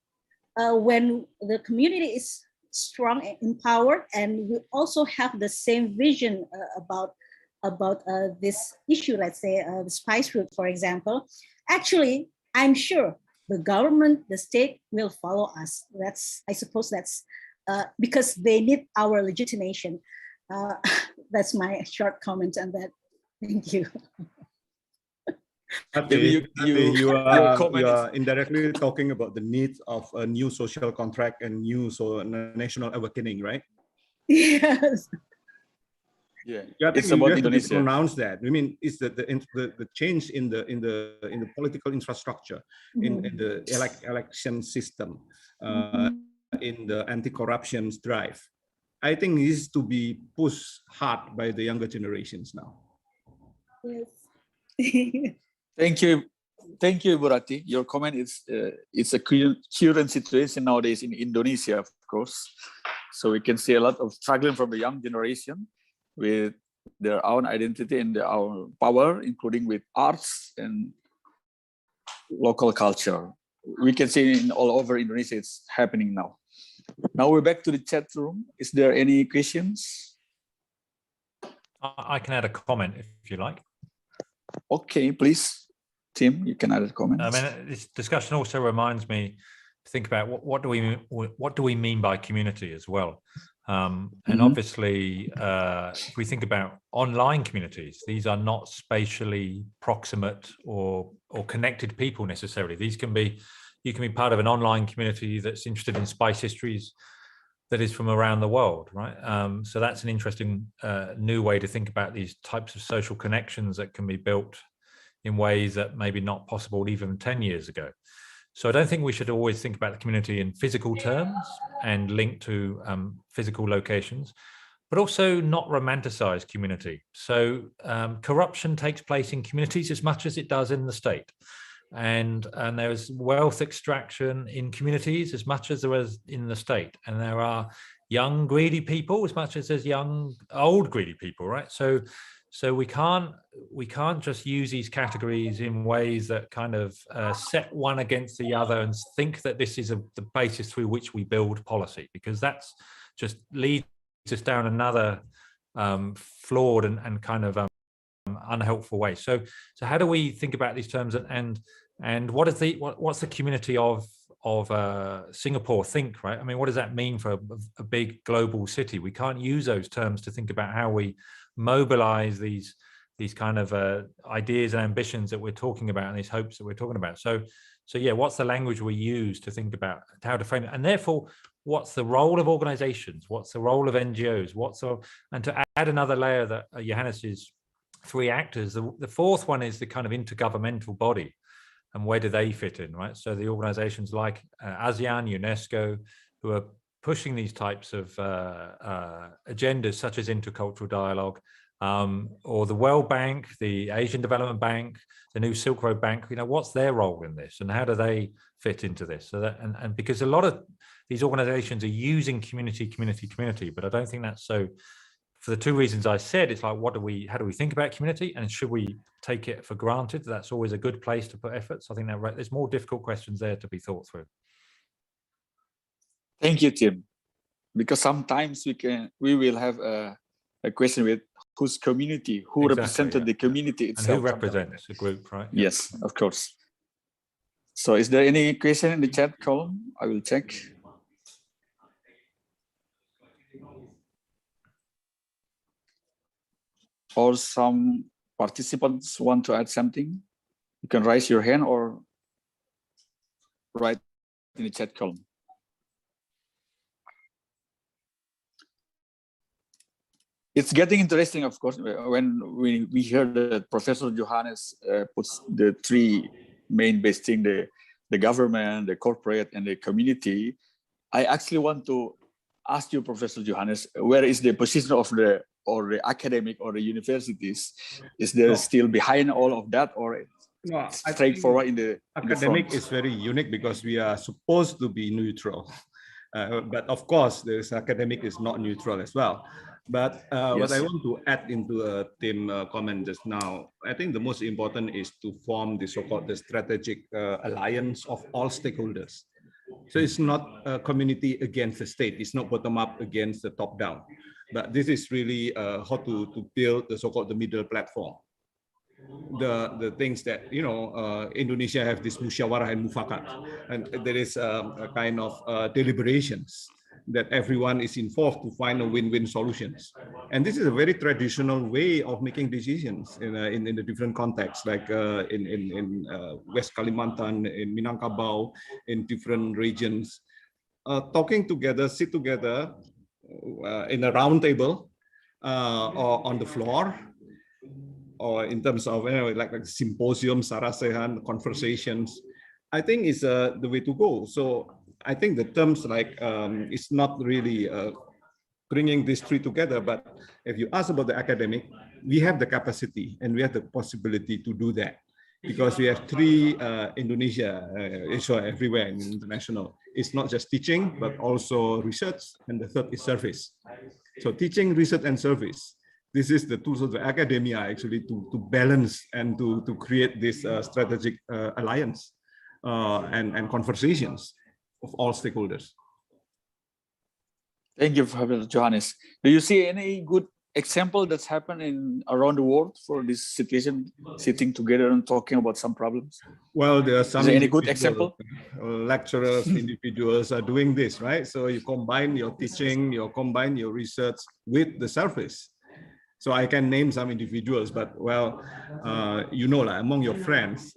D: when the community is strong and empowered, and we also have the same vision about this issue, let's say the spice route, for example, actually, I'm sure the government, the state will follow us. I suppose that's because they need our legitimation. That's my short comment on that. Thank you.
C: Maybe you are indirectly talking about the need of a new social contract and new national awakening, right?
D: Yes.
F: Yeah,
C: it's about Indonesia. To pronounce that. I mean, it's the change in the political infrastructure, in the election system, in the anti-corruption drive. I think it is to be pushed hard by the younger generations now.
D: Yes.
F: Thank you, Ibu Rati. Your comment is it's a current situation nowadays in Indonesia, of course. So we can see a lot of struggling from the young generation with their own identity and their own power, including with arts and local culture. We can see all over Indonesia it's happening now. Now we're back to the chat room. Is there any questions?
A: I can add a comment if you like.
F: Okay, please, Tim, you can add a comment.
A: I mean, this discussion also reminds me to think about what do we mean by community as well. And obviously, if we think about online communities, these are not spatially proximate or connected people necessarily. You can be part of an online community that's interested in spice histories that is from around the world, right? So that's an interesting new way to think about these types of social connections that can be built in ways that maybe not possible even 10 years ago. So I don't think we should always think about the community in physical terms and linked to physical locations, but also not romanticize community. So corruption takes place in communities as much as it does in the state. And there's wealth extraction in communities as much as there is in the state. And there are young, greedy people as much as there's young, old, greedy people, right? So we can't just use these categories in ways that kind of set one against the other and think that this is the basis through which we build policy, because that's just leads us down another flawed and kind of unhelpful way. So how do we think about these terms, and what's the community of Singapore think, right? I mean, what does that mean for a big global city? We can't use those terms to think about how we mobilize these kind of ideas and ambitions that we're talking about and these hopes that we're talking about. So yeah, what's the language we use to think about how to frame it? And therefore, what's the role of organizations? What's the role of NGOs? And to add another layer that Johannes's three actors, the fourth one is the kind of intergovernmental body. And where do they fit in, right? So the organizations like ASEAN, UNESCO, who are pushing these types of agendas, such as intercultural dialogue, or the World Bank, the Asian Development Bank, the new Silk Road Bank, what's their role in this, and how do they fit into this? So that, and because a lot of these organizations are using community, but I don't think that's so. For the two reasons I said, it's like, how do we think about community, and should we take it for granted? That's always a good place to put efforts. I think that there's more difficult questions there to be thought through.
F: Thank you, Tim. Because sometimes we will have a question with whose community, who represented the community itself.
A: And who represents the group, right?
F: Yes, of course. So is there any question in the chat column? I will check. Or some participants want to add something? You can raise your hand or write in the chat column. It's getting interesting, of course, when we hear that Professor Johannes puts the three main base things, the government, the corporate, and the community. I actually want to ask you, Professor Johannes, where is the position of the academic or the universities? Is there still behind all of that, or straightforward in the
C: academic is very unique because we are supposed to be neutral, but of course this academic is not neutral as well. But what I want to add into a Tim comment just now, I think the most important is to form the so-called strategic alliance of all stakeholders. So it's not a community against the state. It's not bottom up against the top down. But this is really how to build the so-called the middle platform. The things that, you know, Indonesia have this musyawarah and mufakat, and there is a kind of deliberations that everyone is involved to find a win-win solutions. And this is a very traditional way of making decisions in the different contexts, like in West Kalimantan, in Minangkabau, in different regions, talking together, sit together in a round table or on the floor, or in terms of, you know, like symposium, sarasehan, conversations, I think is the way to go. So I think the terms like it's not really bringing these three together, but if you ask about the academic, we have the capacity and we have the possibility to do that, because we have three Indonesia, so everywhere in international. It's not just teaching, but also research, and the third is service. So teaching, research, and service. This is the tools of the academia actually to balance and to create this strategic alliance and conversations of all stakeholders.
F: Thank you, Professor Johannes. Do you see any good example that's happened around the world for this situation, sitting together and talking about some problems?
C: Well, there are some.
F: Is there any good example?
C: Lecturers, individuals are doing this, right? So you combine your teaching, you combine your research with the service. So I can name some individuals, but well, you know, like among your friends,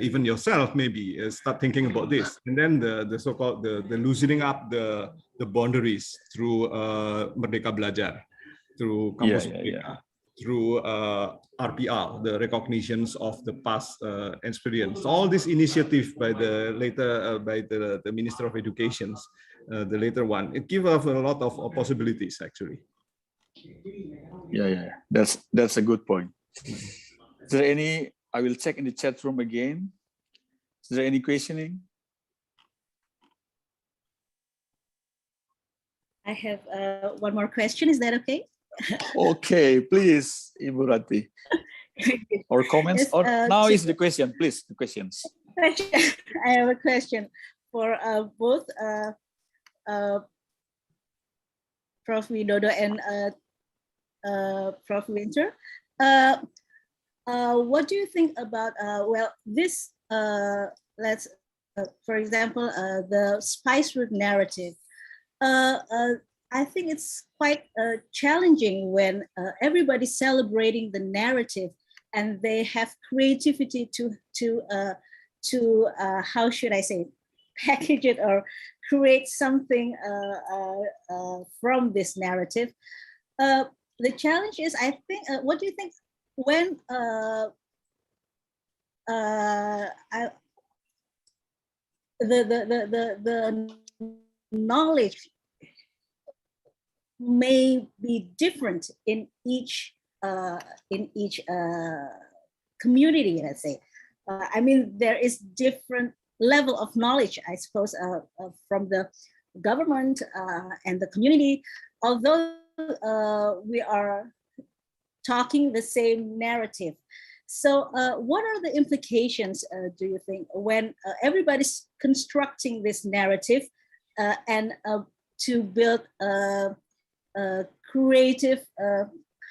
C: even yourself maybe start thinking about this, and then the so-called the loosening up the boundaries through Merdeka Belajar, through Campus Merdeka, through RPR, the recognitions of the past experience. All this initiative by the later by the Minister of Education, the later one, it gives us a lot of possibilities actually.
F: Yeah, that's a good point. Is there any? I will check in the chat room again. Is there any questioning?
D: I have one more question. Is that okay?
F: Okay, please, Ibu Rati. Or comments?
D: Yes,
F: or now is the question, please. The questions.
D: I have a question for both Prof. Widodo and Prof. Winter. What do you think about well, this let's for example the spice route narrative? I think it's quite challenging when everybody's celebrating the narrative and they have creativity to how should I say, package it or create something from this narrative. The challenge is, I think, what do you think when the knowledge may be different in each community, let's say. I mean, there is different level of knowledge, I suppose, from the government and the community, although we are talking the same narrative. So what are the implications, do you think, when everybody's constructing this narrative and to build a creative,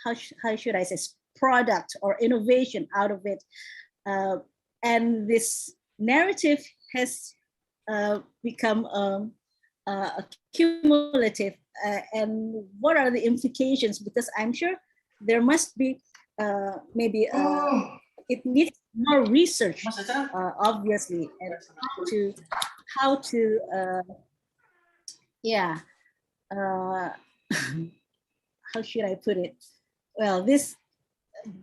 D: how should I say, product or innovation out of it? And this narrative has become cumulative. And what are the implications? Because I'm sure there must be maybe it needs more research, obviously, and how to how should I put it? Well, this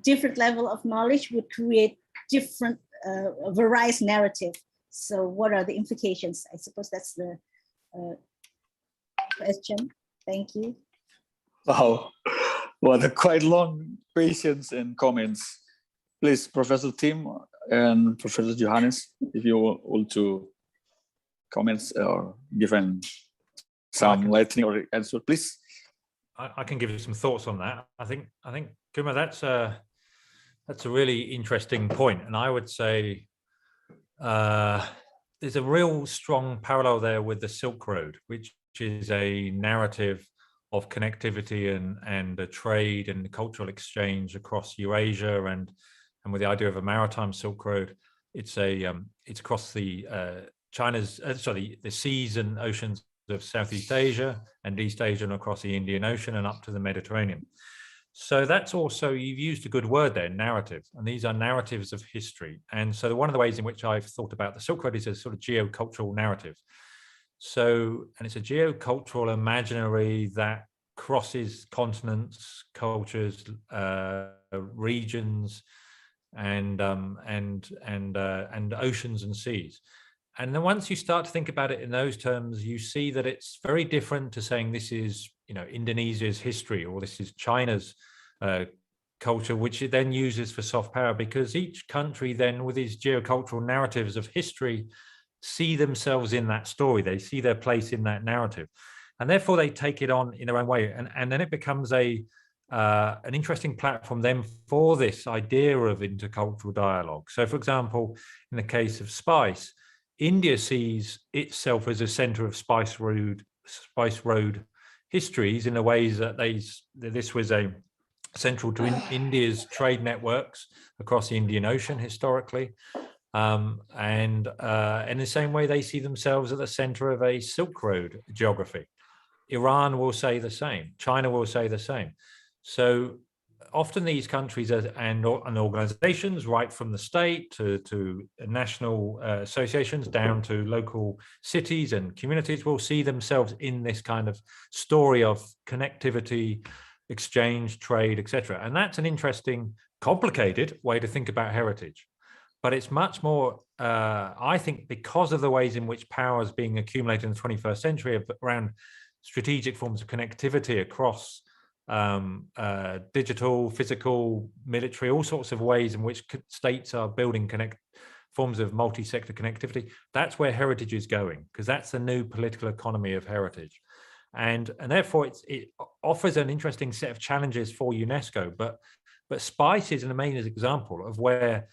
D: different level of knowledge would create different various narrative. So what are the implications? I suppose that's the question. Thank you.
F: Wow, what a quite long questions and comments. Please, Professor Tim and Professor Johannes, if you want to comments or give some lightning or answer, please.
A: I can give you some thoughts on that. I think Kuma, that's a really interesting point, and I would say there's a real strong parallel there with the Silk Road, which is a narrative of connectivity and a trade and cultural exchange across Eurasia, and with the idea of a maritime Silk Road, it's across the the seas and oceans of Southeast Asia and East Asia, and across the Indian Ocean and up to the Mediterranean. So that's also, you've used a good word there, narrative, and these are narratives of history. And so one of the ways in which I've thought about the Silk Road is a sort of geocultural narrative. So, and it's a geocultural imaginary that crosses continents, cultures, regions, and oceans and seas. And then once you start to think about it in those terms, you see that it's very different to saying this is, Indonesia's history, or this is China's culture, which it then uses for soft power, because each country then, with these geocultural narratives of history, see themselves in that story. They see their place in that narrative, and therefore they take it on in their own way. And then it becomes an interesting platform then for this idea of intercultural dialogue. So, for example, in the case of spice, India sees itself as a center of Spice Road histories, in the ways that this was a central to India's trade networks across the Indian Ocean historically. And in the same way, they see themselves at the center of a Silk Road geography. Iran will say the same. China will say the same. So often these countries and organizations, right from the state to national associations down to local cities and communities, will see themselves in this kind of story of connectivity, exchange, trade, etc. And that's an interesting, complicated way to think about heritage. But it's much more, I think, because of the ways in which power is being accumulated in the 21st century around strategic forms of connectivity across digital, physical, military, all sorts of ways in which states are building forms of multi-sector connectivity. That's where heritage is going, because that's the new political economy of heritage. And therefore it offers an interesting set of challenges for UNESCO, but spice is an amazing example of where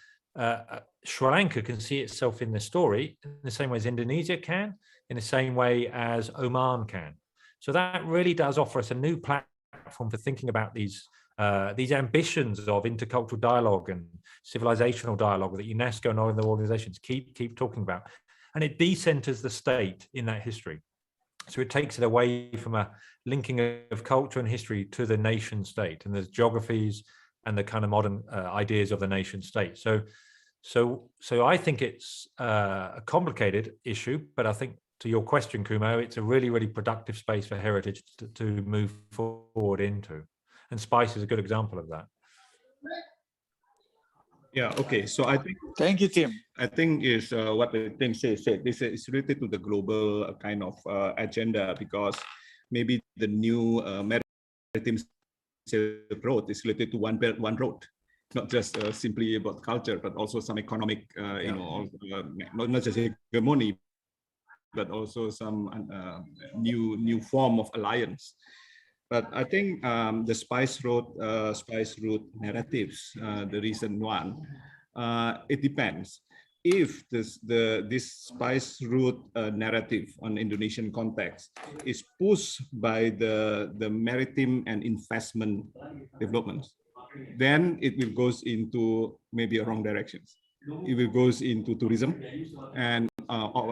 A: Sri Lanka can see itself in the story in the same way as Indonesia can, in the same way as Oman can. So that really does offer us a new platform for thinking about these ambitions of intercultural dialogue and civilizational dialogue that UNESCO and other organizations keep talking about. And it decenters the state in that history. So it takes it away from a linking of culture and history to the nation state, and there's geographies and the kind of modern ideas of the nation state. So I think it's a complicated issue, but I think, to your question, Kumo, it's a really, really productive space for heritage to move forward into. And spice is a good example of that.
C: Yeah, okay. So I think...
F: Thank you, Tim.
C: I think is what the Tim said. This is related to the global kind of agenda, because maybe the new Maritime Silk Road is related to one belt, one road. Not just simply about culture, but also some economic, not just hegemony, but also some new form of alliance. But I think the Spice Road narratives, the recent one, it depends. If this Spice Route narrative on Indonesian context is pushed by the maritime and investment developments, then it will goes into maybe a wrong directions. It will goes into tourism and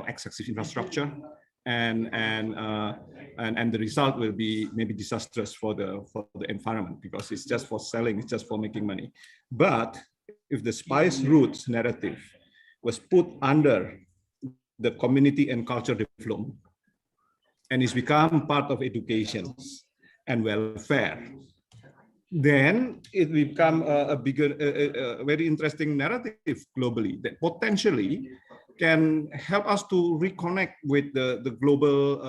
C: excessive infrastructure, and the result will be maybe disastrous for the environment, because it's just for selling, it's just for making money. But if the Spice Routes narrative was put under the community and culture development, and it's become part of education and welfare, then it will become a bigger, very interesting narrative globally that potentially can help us to reconnect with the global,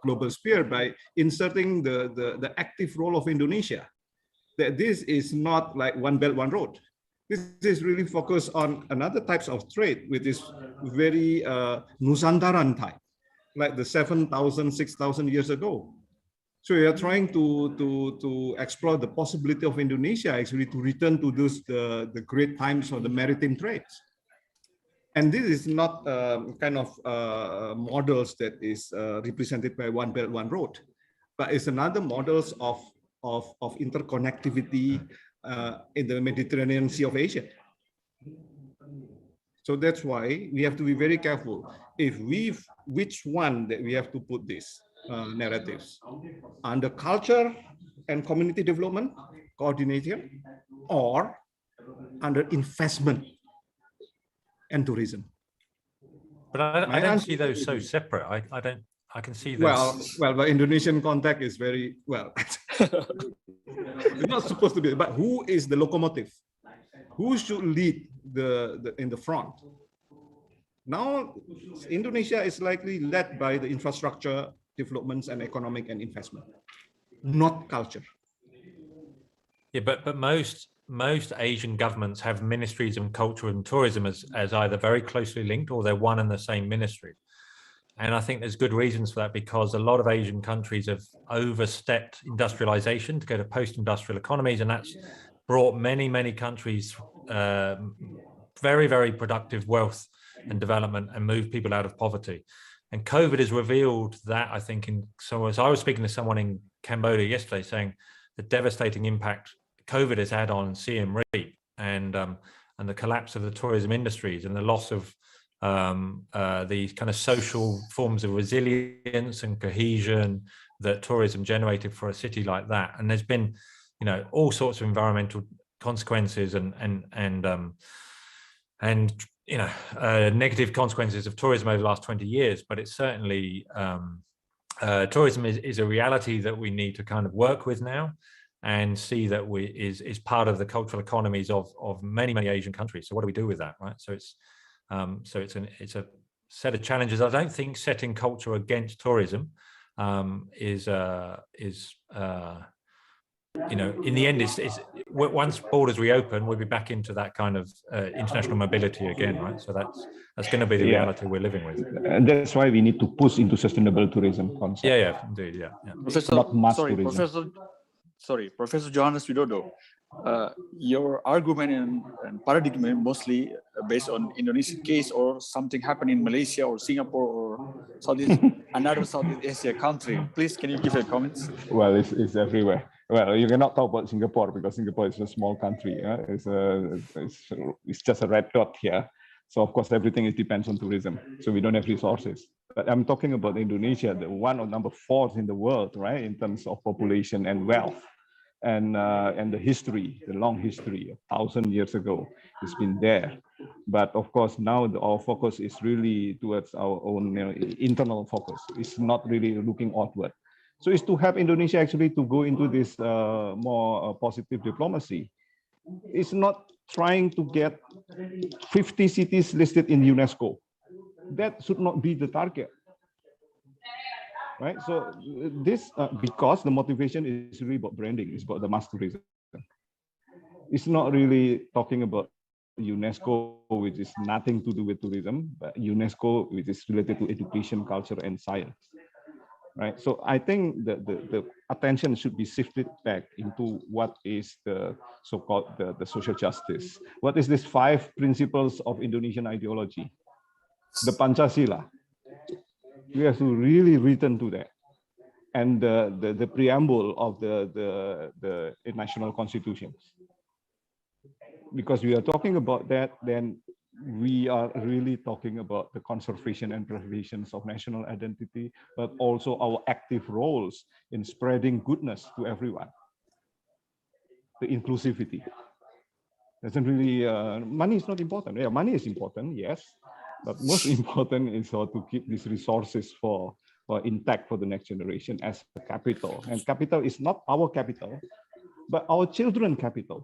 C: global sphere by inserting the active role of Indonesia. That this is not like one belt, one road. This is really focused on another types of trade, which is very Nusantaran type, like the 7,000, 6,000 years ago. So we are trying to explore the possibility of Indonesia actually to return to those the great times of the maritime trades. And this is not kind of models that is represented by One Belt, One Road, but it's another models of interconnectivity in the Mediterranean Sea of Asia. So that's why we have to be very careful which one that we have to put these narratives under culture and community development coordination, or under investment and tourism.
A: But I don't see those so separate. I can see those.
C: Well, the Indonesian context is very, well, it's not supposed to be, but who is the locomotive? Who should lead in the front? Now, Indonesia is likely led by the infrastructure developments and economic and investment, not culture.
A: Yeah, but most Asian governments have ministries of culture and tourism as either very closely linked or they're one and the same ministry. And I think there's good reasons for that, because a lot of Asian countries have overstepped industrialization to go to post-industrial economies, and that's brought many countries very, very productive wealth and development and moved people out of poverty. And COVID has revealed that, I think. So as I was speaking to someone in Cambodia yesterday saying the devastating impact COVID has had on Siem Reap and the collapse of the tourism industries and the loss of these kind of social forms of resilience and cohesion that tourism generated for a city like that. And there's been, all sorts of environmental consequences and negative consequences of tourism over the last 20 years. But it's certainly tourism is a reality that we need to kind of work with now and see that is part of the cultural economies of many Asian countries. So what do we do with that, right? So it's a set of challenges. I don't think setting culture against tourism is in the end, it's once borders reopen, we'll be back into that kind of international mobility again, right? So that's going to be the reality we're living with.
C: And that's why we need to push into sustainable tourism concept.
A: Yeah, indeed, yeah.
F: Professor Johannes Widodo, your argument and paradigm mostly based on Indonesian case or something happened in Malaysia or Singapore or another Southeast Asia country. Please, can you give your comments?
C: Well, it's everywhere. Well, you cannot talk about Singapore because Singapore is a small country. It's just a red dot here. So of course, everything depends on tourism. So we don't have resources. But I'm talking about Indonesia, the one of number 4 in the world, right, in terms of population and wealth, and the history, the long history, 1,000 years ago, it's been there. But of course, now our focus is really towards our own internal focus. It's not really looking outward. So it's to help Indonesia actually to go into this more positive diplomacy. It's not trying to get 50 cities listed in UNESCO. That should not be the target, right? So this, because the motivation is really about branding, it's about the mass tourism. It's not really talking about UNESCO, which is nothing to do with tourism, but UNESCO, which is related to education, culture, and science, right? So I think the attention should be shifted back into what is the so-called the social justice. What is this 5 principles of Indonesian ideology? The Pancasila. We have to really return to that, and the preamble of the national constitutions. Because we are talking about that, then we are really talking about the conservation and preservation of national identity, but also our active roles in spreading goodness to everyone. The inclusivity. Doesn't really, money is not important. Yeah, money is important, yes. But most important is how to keep these resources for intact for the next generation as a capital. And capital is not our capital, but our children's capital.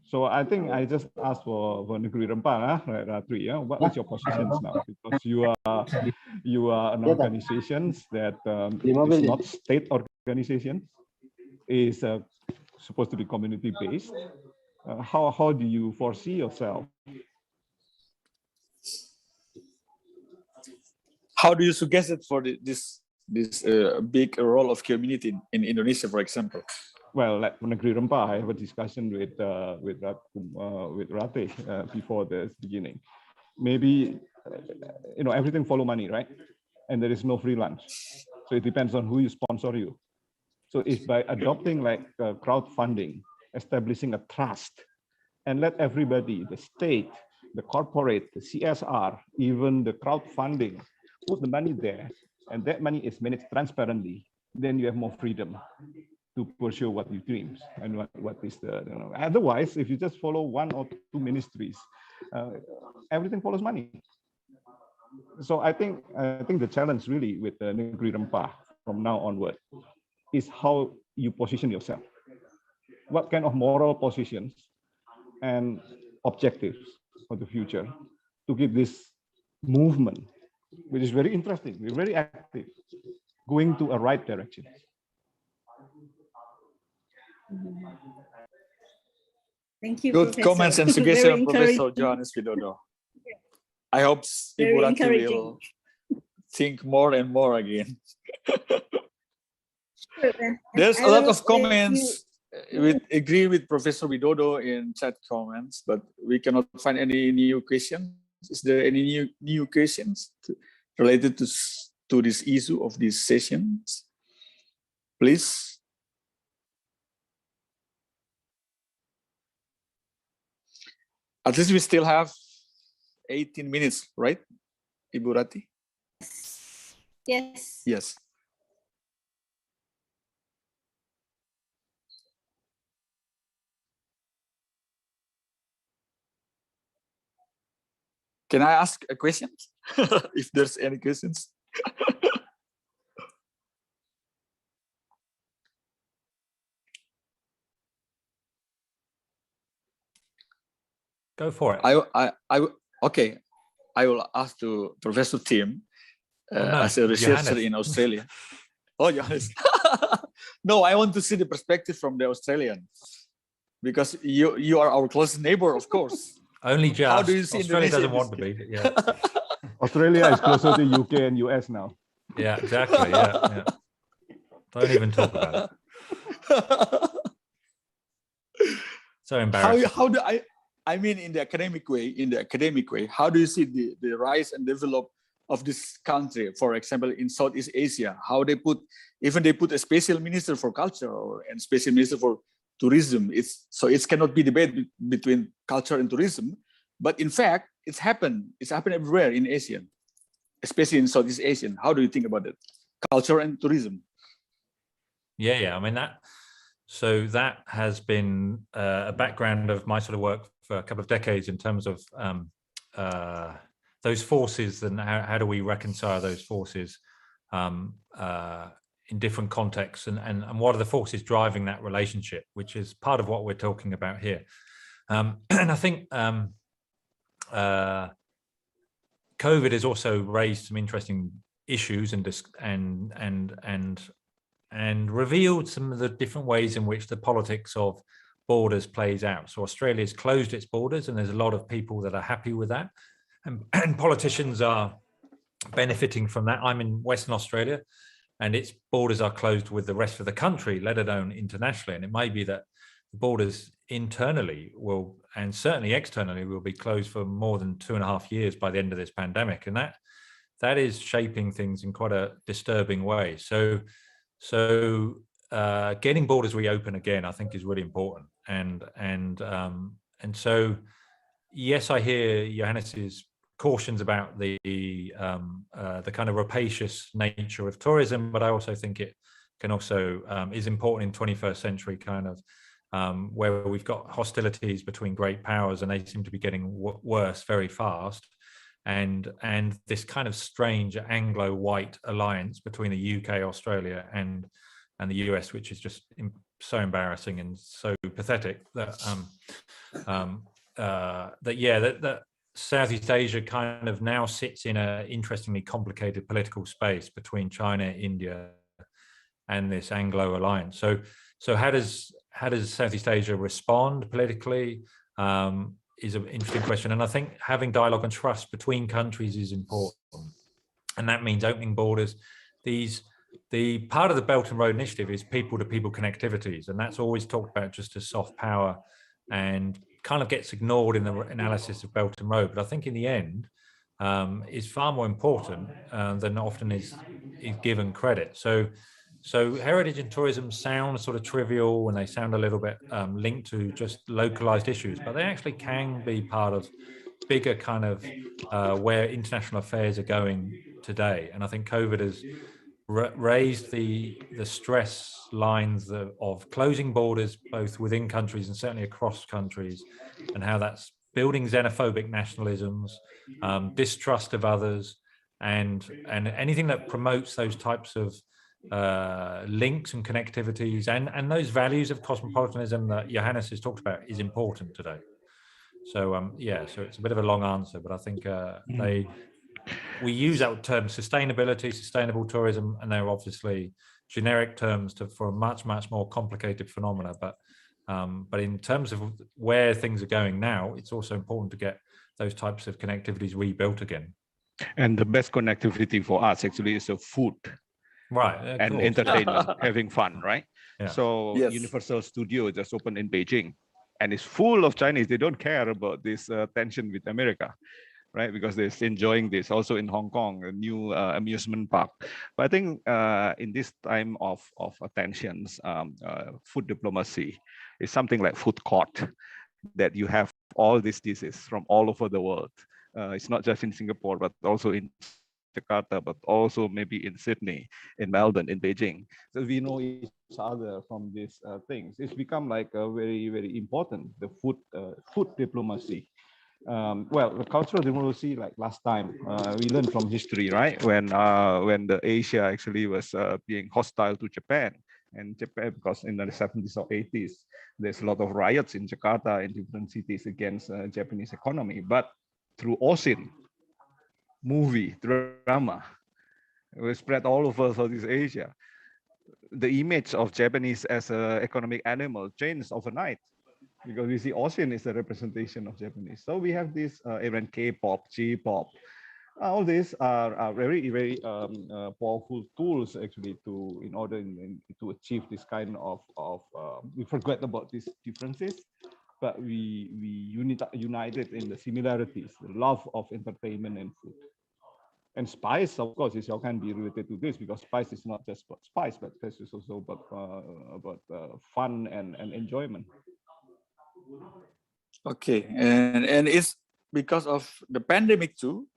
C: So I think I just asked for Negeri Rempah, right, Ratri, what's your positions now? Because you are an organization that is not state organization, is supposed to be community based. How do you foresee yourself?
F: How do you suggest it for this big role of community in Indonesia, for example?
C: well, like Negeri Rempah, I have a discussion with Ratih before the beginning. Maybe everything follow money, right? And there is no free lunch, so it depends on who you sponsor you. So if by adopting like crowdfunding, establishing a trust, and let everybody, the state, the corporate, the CSR, even the crowdfunding, put the money there, and that money is managed transparently, then you have more freedom to pursue what you dreams and what is the, otherwise, if you just follow one or two ministries, everything follows money. So I think the challenge really with the Negeri Rempah from now onward is how you position yourself. What kind of moral positions and objectives for the future to give this movement, which is very interesting, we're very active, going to a right direction.
D: Thank you.
F: Good
D: Professor.
F: comments and suggestions, Professor Johannes Widodo. I hope Ibu Rati will think more and more again. There's a lot of comments. We agree with Professor Widodo in chat comments, but we cannot find any new questions. Is there any new questions related to this issue of these sessions? Please. At least we still have 18 minutes, right, Ibu Rati?
D: Yes.
F: Yes. Can I ask a question? If there's any questions.
A: Go for it.
F: Okay. I will ask to Professor Tim as a researcher
A: Johannes.
F: in Australia. Oh, Johannes. No, I want to see the perspective from the Australian, because you are our closest neighbor, of course.
A: Only just.
F: How do you see
A: Australia
F: Indonesia
A: doesn't want to be. Yeah.
C: Australia is closer to UK and US now.
A: Yeah, exactly. Yeah. Don't even talk about it. So embarrassing.
F: How do I mean in the academic way, how do you see the rise and develop of this country, for example, in Southeast Asia, how they put a special minister for culture and special minister for tourism. It cannot be debate between culture and tourism, but in fact, it's happened everywhere in Asia, especially in Southeast Asia. How do you think about it? Culture and tourism.
A: Yeah. I mean, that has been a background of my sort of work for a couple of decades in terms of those forces and how do we reconcile those forces in different contexts and what are the forces driving that relationship, which is part of what we're talking about here. And I think COVID has also raised some interesting issues and revealed some of the different ways in which the politics of borders plays out. So Australia's closed its borders, and there's a lot of people that are happy with that, and politicians are benefiting from that. I'm in Western Australia, and its borders are closed with the rest of the country, let alone internationally. And it may be that the borders internally will, and certainly externally, will be closed for more than 2.5 years by the end of this pandemic, and that is shaping things in quite a disturbing way. So getting borders reopened again, I think, is really important. And so, yes, I hear Johannes's cautions about the kind of rapacious nature of tourism, but I also think it can also is important in 21st century kind of where we've got hostilities between great powers, and they seem to be getting worse very fast. And this kind of strange Anglo-white alliance between the UK, Australia, and the US, which is just so embarrassing and so pathetic that that Southeast Asia kind of now sits in an interestingly complicated political space between China, India, and this Anglo alliance. So how does Southeast Asia respond politically? Is an interesting question, and I think having dialogue and trust between countries is important, and that means opening borders. These the part of the Belt and Road Initiative is people-to-people connectivities, and that's always talked about just as soft power and kind of gets ignored in the analysis of Belt and Road. But I think in the end, is far more important than often is given credit. So heritage and tourism sound sort of trivial, and they sound a little bit linked to just localized issues, but they actually can be part of bigger kind of where international affairs are going today. And I think COVID has raised the stress lines of closing borders, both within countries and certainly across countries, and how that's building xenophobic nationalisms, distrust of others, and anything that promotes those types of links and connectivities and those values of cosmopolitanism that Johannes has talked about is important today. So yeah, so it's a bit of a long answer, but I think we use that term sustainability, sustainable tourism, and they're obviously generic terms for a much more complicated phenomena. But in terms of where things are going now, it's also important to get those types of connectivities rebuilt again.
C: And the best connectivity for us actually is food,
A: right?
C: And entertainment, having fun, right?
A: Yeah.
C: So Universal Studio just opened in Beijing, and it's full of Chinese. They don't care about this tension with America, right? Because they're enjoying this. Also in Hong Kong, a new amusement park. But I think in this time of tensions, food diplomacy is something like food court, that you have all these dishes from all over the world. It's not just in Singapore, but also in Jakarta, but also maybe in Sydney, in Melbourne, in Beijing. So we know each other from these things. It's become like a very important, the food diplomacy. Well, the cultural diplomacy, like last time, we learned from history, right? When the Asia actually was being hostile to Japan, and Japan, because in the 70s or 80s, there's a lot of riots in Jakarta, in different cities against Japanese economy. But through OSIN, movie, drama, it was spread all over Southeast Asia. The image of Japanese as an economic animal changed overnight, because we see OSIN is a representation of Japanese. So we have this even K-pop, J-pop. All these are very powerful tools actually in order to achieve this kind of we forget about these differences, but we united in the similarities, the love of entertainment and food. And spice, of course, can be related to this, because spice is not just about spice, but this is also about fun and enjoyment.
F: Okay, and it's because of the pandemic too.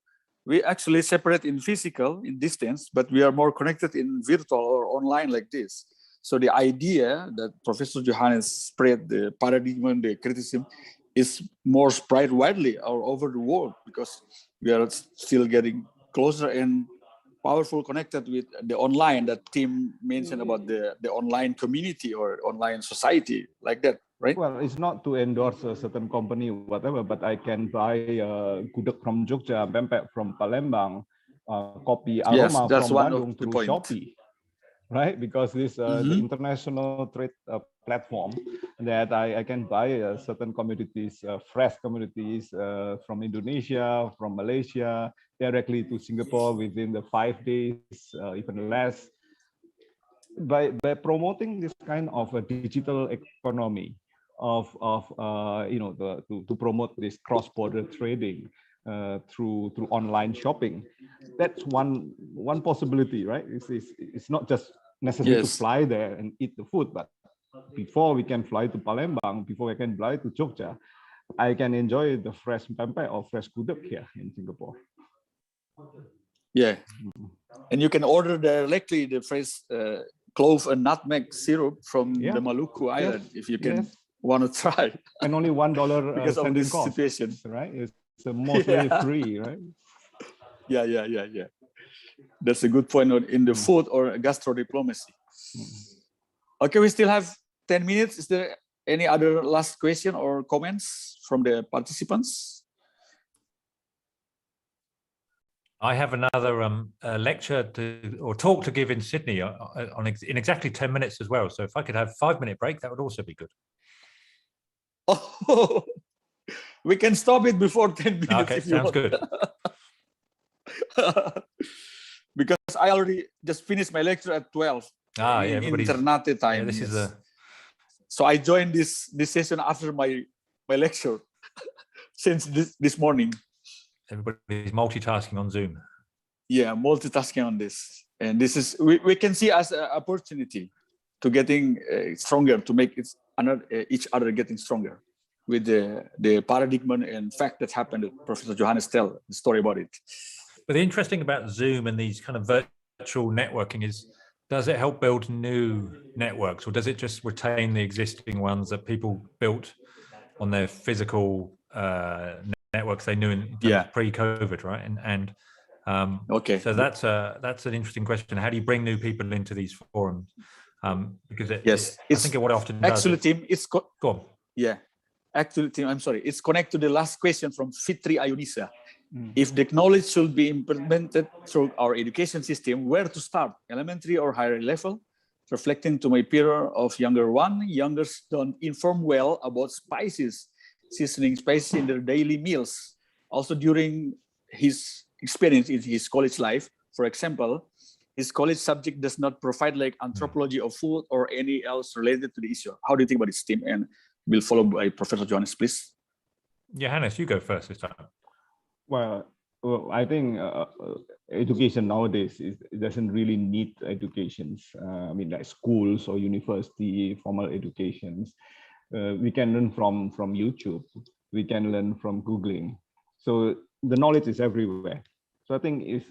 F: We actually separate in physical, in distance, but we are more connected in virtual or online like this. So the idea that Professor Johannes spread, the paradigm, the criticism, is more spread widely all over the world, because we are still getting closer and powerful connected with the online that Tim mentioned about the online community or online society, like that, right?
C: Well, it's not to endorse a certain company or whatever, but I can buy gudeg from Jogja, pempek from Palembang, kopi aroma from Bandung through Shopee, right? Because this the international trade platform that I can buy certain commodities, fresh commodities from Indonesia, from Malaysia, directly to Singapore within the 5 days, even less. By promoting this kind of a digital economy, to promote this cross-border trading through online shopping, that's one possibility, right? It's not just necessary to fly there and eat the food, but before we can fly to Palembang, before we can fly to Jogja, I can enjoy the fresh pempek or fresh gudeg here in Singapore.
F: Yeah, and you can order directly the fresh clove and nutmeg syrup from the Maluku Island if you can want to try.
C: And only $1
F: because of this
C: cost,
F: situation,
C: right? It's mostly free, right?
F: Yeah. That's a good point in the food or gastro diplomacy. Okay, we still have 10 minutes. Is there any other last question or comments from the participants?
A: I have another lecture or talk to give in Sydney in exactly 10 minutes as well. So if I could have a 5-minute break, that would also be good.
F: Oh, we can stop it before 10 minutes.
A: Okay, sounds good.
F: Because because I already just finished my lecture at 12 in Ternate time.
A: Yeah, this is a.
F: So I joined this session after my lecture since this morning.
A: Everybody's multitasking on Zoom.
F: Yeah, multitasking on this, and this is we can see as an opportunity to getting stronger, to make each other getting stronger with the paradigm and fact that happened. That Professor Johannes tell the story about it.
A: But the interesting about Zoom and these kind of virtual networking is, does it help build new networks, or does it just retain the existing ones that people built on their physical networks they knew in pre-COVID, right? Okay. So that's an interesting question. How do you bring new people into these forums? Because I think what often
F: actually, Tim, it's
A: go on.
F: Yeah, actually, Tim, I'm sorry. It's connected to the last question from Fitri Ayunisa. If the knowledge should be implemented through our education system, where to start, elementary or higher level? Reflecting to my peer of younger one, youngers don't inform well about spices, seasoning spices in their daily meals. Also during his experience in his college life, for example, his college subject does not provide like anthropology of food or any else related to the issue. How do you think about this, Tim? And we'll follow by Professor Johannes, please.
A: Johannes, you go first this time.
C: Well, I think education nowadays doesn't really need educations. I mean, like schools or university, formal educations. We can learn from YouTube. We can learn from Googling. So the knowledge is everywhere. So I think if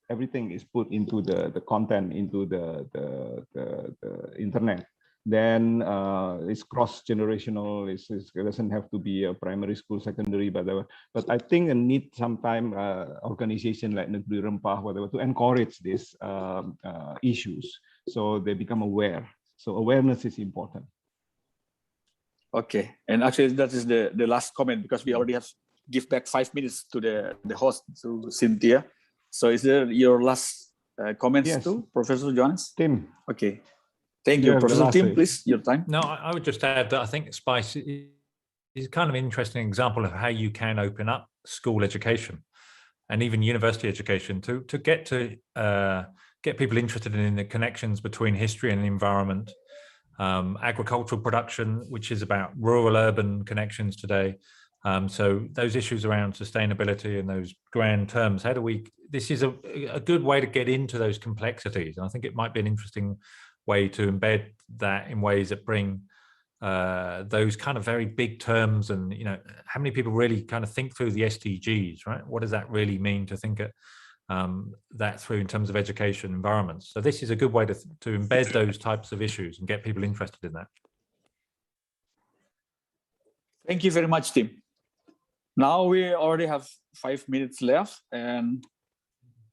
C: everything is put into the content into the internet, then it's cross-generational. It doesn't have to be a primary school, secondary, whatever. But I think it needs some time organization like Negeri Rempah, whatever, to encourage these issues so they become aware. So awareness is important.
F: Okay, and actually that is the last comment, because we already have give back 5 minutes to the host, to Cynthia. So is there your last comments too, Professor Johannes?
C: Tim.
F: Okay. Thank you, Professor Tim, please, your time.
A: No, I would just add that I think spice is kind of an interesting example of how you can open up school education and even university education to get people interested in the connections between history and the environment, agricultural production, which is about rural-urban connections today. So those issues around sustainability and those grand terms, this is a good way to get into those complexities. And I think it might be an interesting way to embed that in ways that bring those kind of very big terms, and how many people really kind of think through the SDGs, right? What does that really mean to think that through in terms of education environments? So this is a good way to embed those types of issues and get people interested in that.
F: Thank you very much, Tim. Now we already have 5 minutes left, and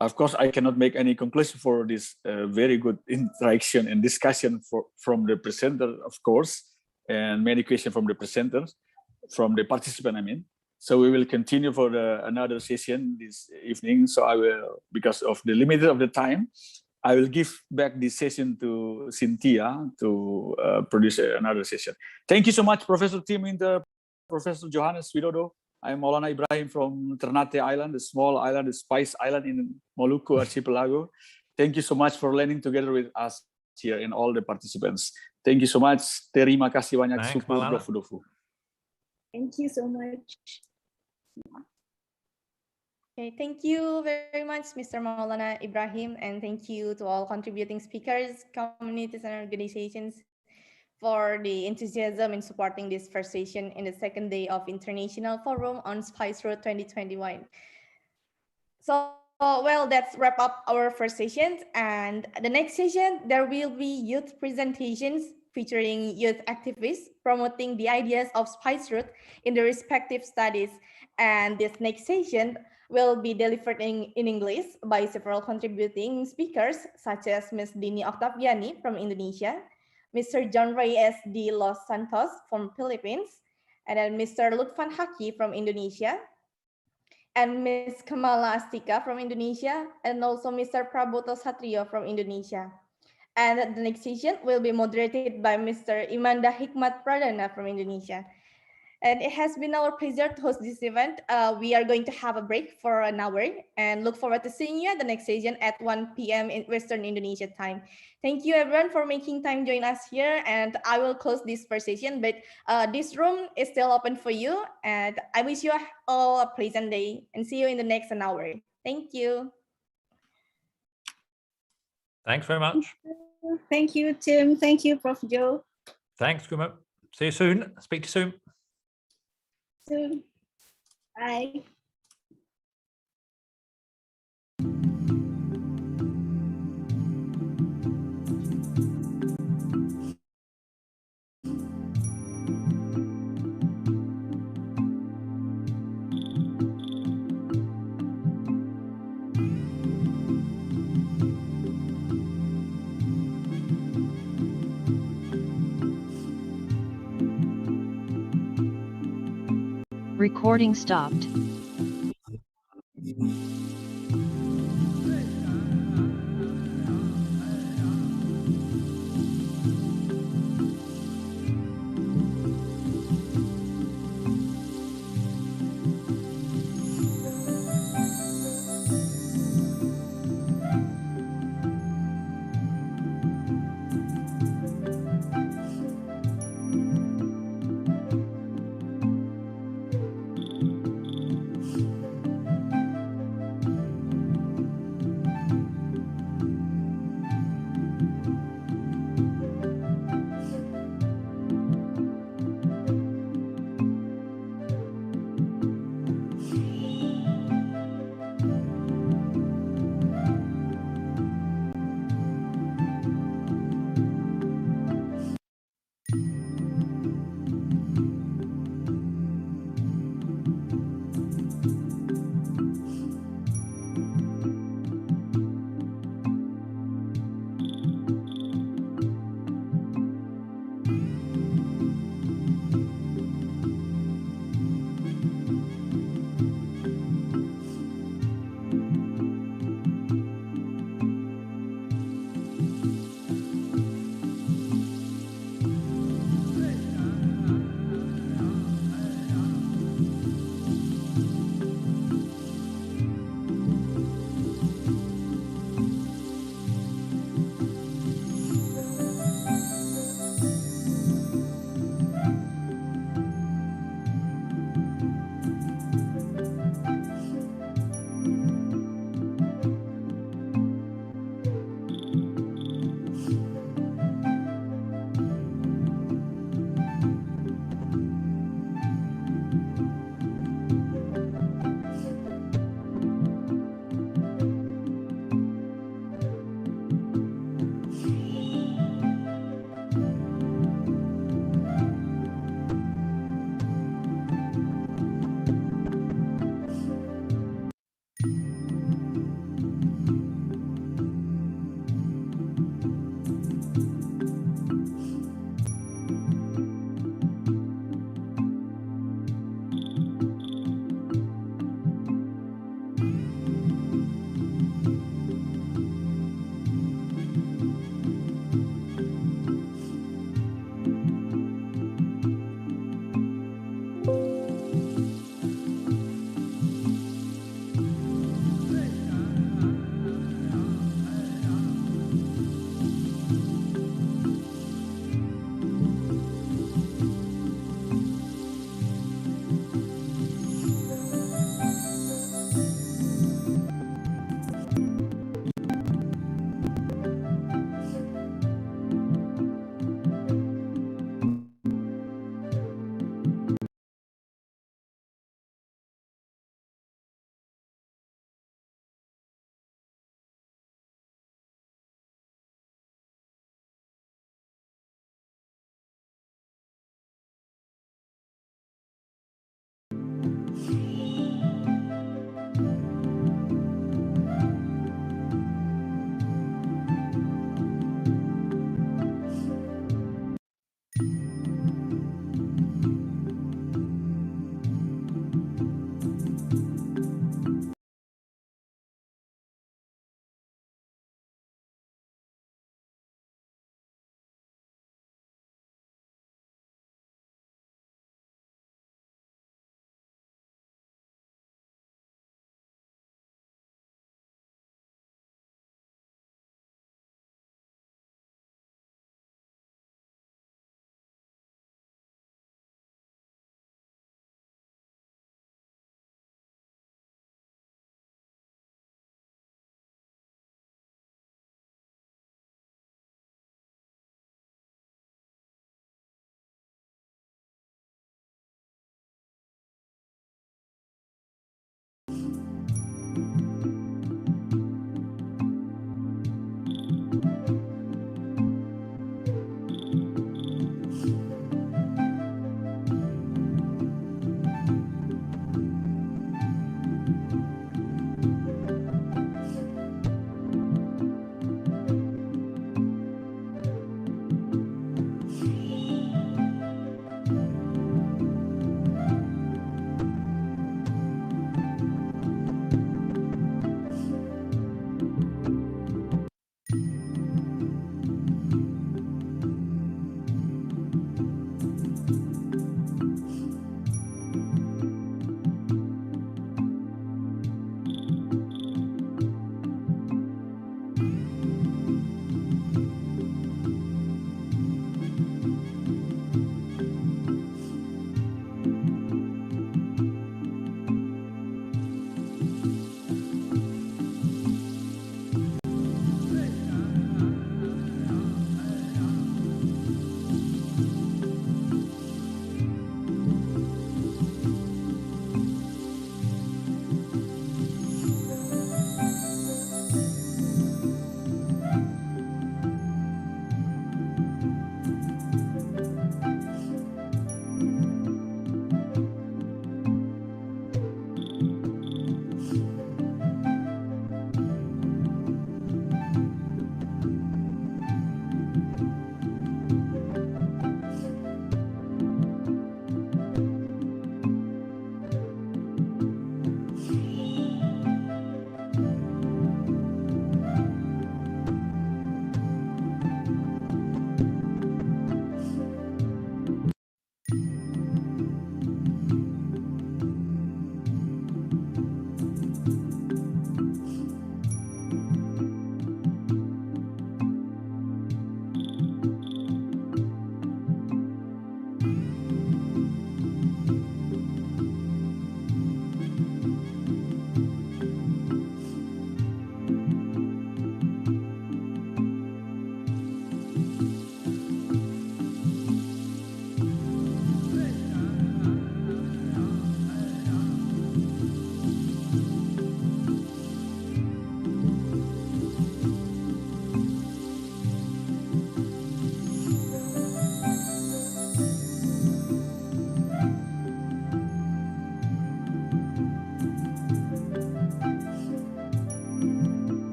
F: of course, I cannot make any conclusion for this very good interaction and discussion from the presenter, of course, and many questions from the presenters, from the participant, I mean. So we will continue for another session this evening. So I will, because of the limit of the time, I will give back this session to Cynthia to produce another session. Thank you so much, Professor Tim Winter, Professor Johannes Widodo. I'm Maulana Ibrahim from Ternate Island, the small island, the Spice Island in Maluku Archipelago. Thank you so much for learning together with us here and all the participants. Thank you so much. Terima kasih banyak. Syukur dofu.
D: Thank you so much.
G: Okay, thank you very much, Mr. Maulana Ibrahim, and thank you to all contributing speakers, communities, and organizations for the enthusiasm in supporting this first session in the second day of International Forum on Spice Road 2021. So, well, that's wrap up our first session. And the next session, there will be youth presentations featuring youth activists promoting the ideas of Spice Road in the respective studies. And this next session will be delivered in English by several contributing speakers, such as Ms. Dini Octaviani from Indonesia, Mr. John Reyes de Los Santos from Philippines, and then Mr. Lutfan Haki from Indonesia, and Ms. Kamala Astika from Indonesia, and also Mr. Praboto Satrio from Indonesia. And the next session will be moderated by Mr. Imanda Hikmat Pradana from Indonesia. And it has been our pleasure to host this event. We are going to have a break for an hour and look forward to seeing you at the next session at 1 p.m. in Western Indonesia time. Thank you everyone for making time join us here, and I will close this first session, but this room is still open for you, and I wish you all a pleasant day and see you in the next an hour. Thank you.
A: Thanks very much.
D: Thank you, Tim. Thank you, Prof. Joe.
A: Thanks, Guma. See you soon. Speak to you soon.
D: Soon. Bye.
H: Recording stopped.